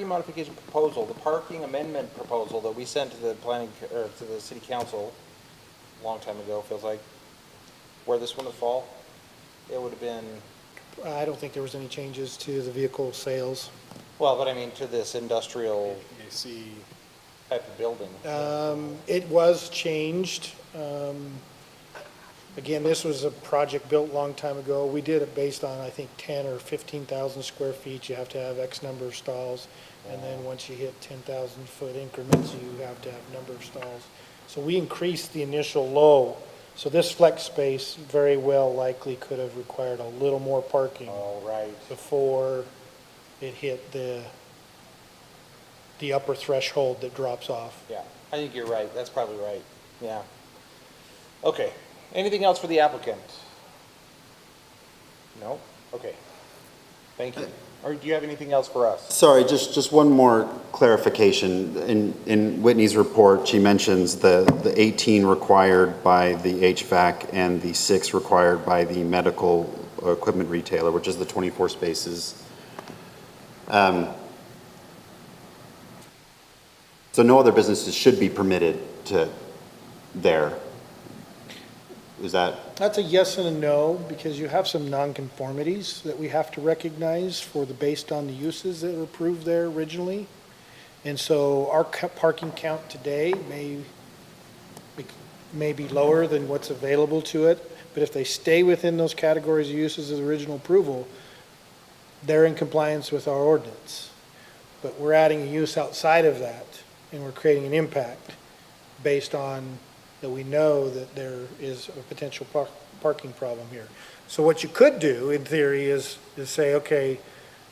modification proposal, the parking amendment proposal that we sent to the to the city council a long time ago, feels like, where this one would fall? It would have been, I don't think there was any changes to the vehicle sales. well, but I mean, to this industrial AC, type of building. It was changed. Again, this was a project built a long time ago. We did it based on, I think, 10 or 15,000 square feet. You have to have X number of stalls. And then once you hit 10,000 foot increments, you have to have number of stalls. So we increased the initial low. So this flex space very well likely could have required a little more parking All right. before it hit the upper threshold that drops off. Yeah, I think you're right. That's probably right. Yeah. Okay. Anything else for the applicant? No? Okay. Thank you. Or do you have anything else for us? Sorry, just one more clarification. In Whitney's report, she mentions the 18 required by the HVAC and the 6 required by the medical equipment retailer, which is the 24 spaces. So no other businesses should be permitted to there. Is that? That's a yes and a no, because you have some nonconformities that we have to recognize based on the uses that were approved there originally. And so our parking count today may be lower than what's available to it, but if they stay within those categories of uses of the original approval, they're in compliance with our ordinance. But we're adding a use outside of that, and we're creating an impact based on that we know that there is a potential parking problem here. So what you could do, in theory, is say, okay,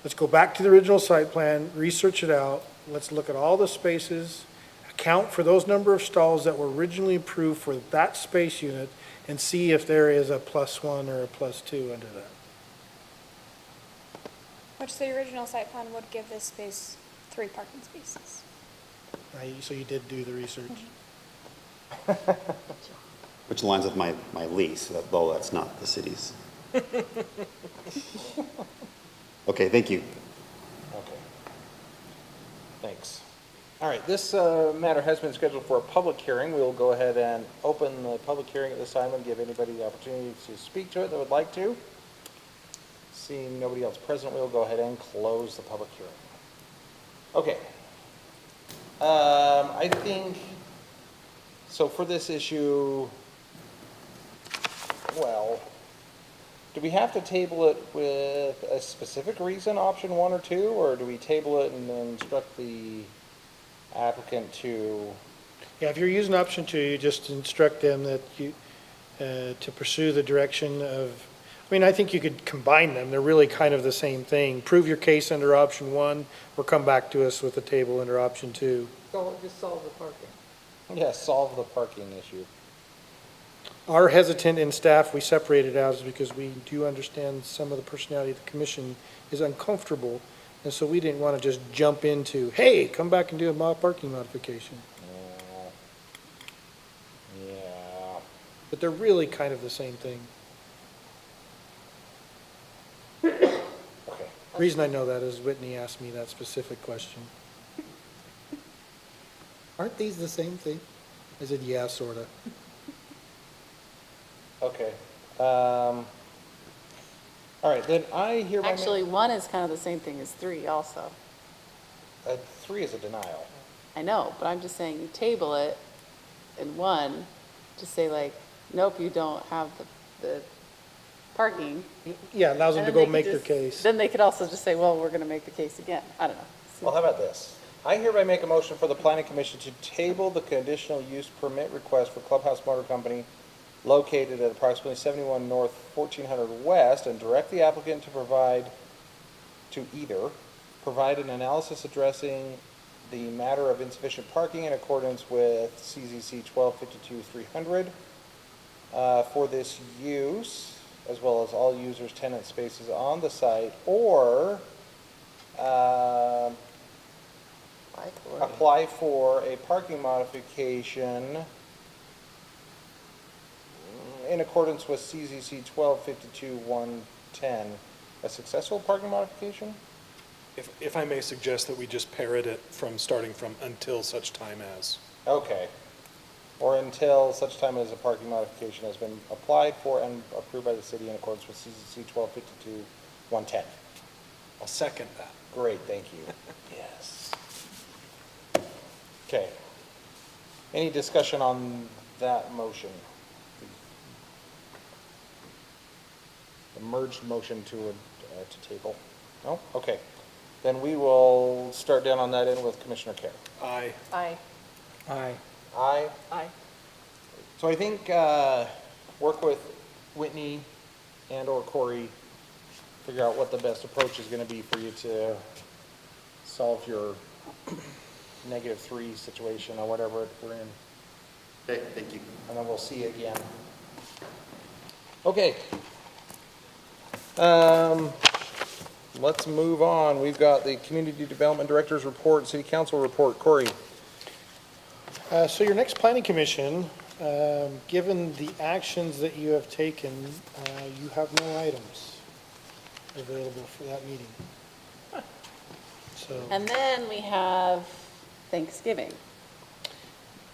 let's go back to the original site plan, research it out, let's look at all the spaces, account for those number of stalls that were originally approved for that space unit, and see if there is a +1 or a +2 under that. Which the original site plan would give this space 3 parking spaces. So you did do the research. Which aligns with my lease, though that's not the city's. Okay, thank you. Okay. Thanks. All right, this matter has been scheduled for a public hearing. We will go ahead and open the public hearing at this time and give anybody the opportunity to speak to it that would like to. Seeing nobody else present, we'll go ahead and close the public hearing. Okay. I think, so for this issue, well, do we have to table it with a specific reason, option 1 or 2, or do we table it and then instruct the applicant to? Yeah, if you're using option 2, you just instruct them that to pursue the direction of, I mean, I think you could combine them. They're really kind of the same thing. Prove your case under option 1, or come back to us with a table under option 2. So just solve the parking. Yeah, solve the parking issue. Our hesitant in staff, we separated out, is because we do understand some of the personality of the commission is uncomfortable And so we didn't want to just jump into, hey, come back and do a parking modification. Yeah. But they're really kind of the same thing. Okay. The reason I know that is Whitney asked me that specific question. Aren't these the same thing? I said, yeah, sort of. Okay. All right, then I hereby. Actually, 1 is kind of the same thing as 3 also. 3 is a denial. I know, but I'm just saying you table it in 1, just say like, nope, you don't have the parking. Yeah, allows them And to then go they make could their just- case. Then they could also just say, well, we're going to make the case again. I don't know. Well, how about this? I hereby make a motion for the planning commission to table the conditional use permit request for Clubhouse Motor Company located at approximately 71 North, 1400 West, and direct the applicant to either provide an analysis addressing the matter of insufficient parking in accordance with CZC 1252-300 for this use, as well as all users, tenant spaces on the site, or apply for a parking modification in accordance with CZC 1252-110. A successful parking modification? If I may suggest that we just parrot it starting from until such time as. Okay. Or until such time as a parking modification has been applied for and approved by the city in accordance with CZC 1252-110. I'll second that. Great, thank you. Yes. Okay. Any discussion on that motion? The merged motion to table? No? Okay. Then we will start down on that end with Commissioner Kerr. Aye. Aye. Aye. Aye. Aye. So I think, work with Whitney and/or Corey, figure out what the best approach is gonna be for you to solve your -3 situation or whatever we're in. Okay, thank you. And then we'll see you again. Okay. Let's move on. We've got the Community Development Director's report, City Council report. Corey? So your next planning commission, given the actions that you have taken, you have no items available for that meeting. So, And then we have Thanksgiving.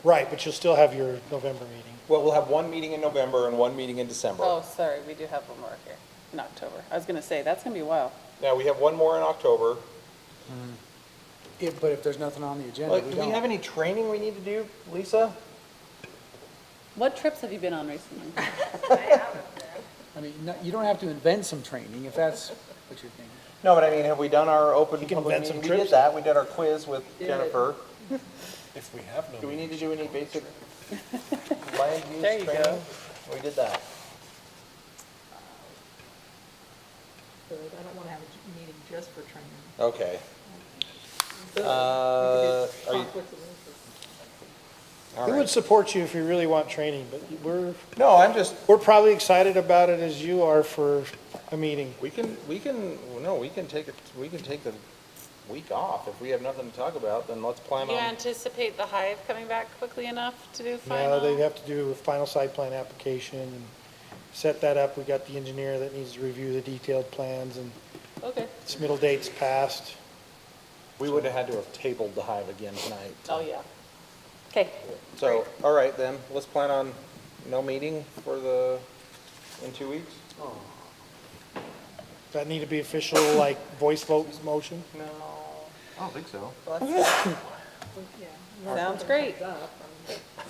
right, but you'll still have your November meeting. Well, we'll have one meeting in November and one meeting in December. Oh, sorry, we do have one more here in October. I was going to say, that's going to be a while. Now, we have one more in October. But if there's nothing on the agenda, Do we have any training we need to do, Lisa? What trips have you been on recently? I mean, you don't have to invent some training if that's what you're thinking. No, but I mean, have we done our open You can public invent some meeting? We did trips. that. We did our quiz with Jennifer. If we have no. Do we need to do any basic land use There you training? go. We did that. Good, I don't want to have a meeting just for training. Okay. Good. Are you- Conflicts of interest. All We right. would support you if you really want training, but No, I'm just, we're probably excited about it as you are for a meeting. we can take the week off. If we have nothing to talk about, then let's plan Do you on. anticipate the Hive coming back quickly enough to do Now, final? they have to do a final site plan application and set that up. We got the engineer that needs to review the detailed plans, and Okay. its middle date's passed. We would have had to have tabled the Hive again tonight. Oh, yeah. Okay. So, all right then, let's plan on no meeting in 2 weeks? Does that need to be official, like, voice vote motion? No. I don't think so. Yeah. unless Sounds something great. comes up,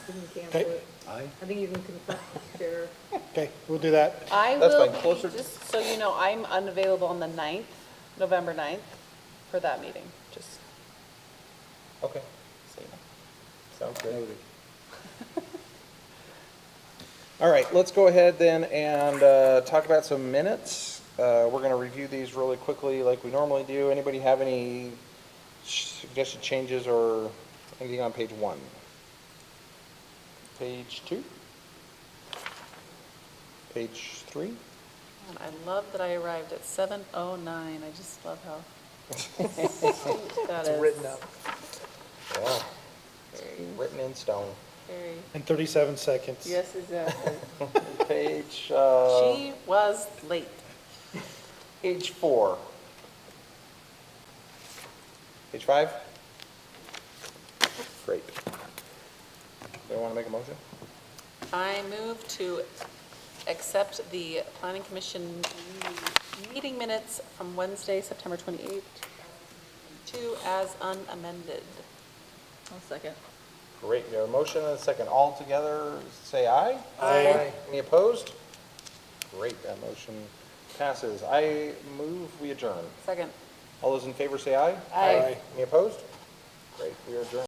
then you can cancel Okay. it. I think you can confirm, share. Okay, we'll do that. I That's will fine. Closer- be, just so you know, I'm unavailable on the 9th, November 9th, for that meeting, just Okay, so you know. sounds good. All right, let's go ahead then and talk about some minutes. We're going to review these really quickly like we normally do. Anybody have any suggested changes or anything on page 1? Page 2? Page 3? And I love that I arrived at 7:09. I just love how That It's is written up. Yeah, very, written in stone. very, In 37 seconds. yes, exactly. Page, She was late. page 4. Page 5? Great. Do you want to make a motion? I move to accept the Planning Commission meeting minutes from Wednesday, September 28th, 2022 as unamended. I'll second. Great, we have a motion and a second. All together, say aye. Aye. Any opposed? Great, that motion passes. I move we adjourn. Second. All those in favor say aye. Aye. Any opposed? Great, we are adjourned.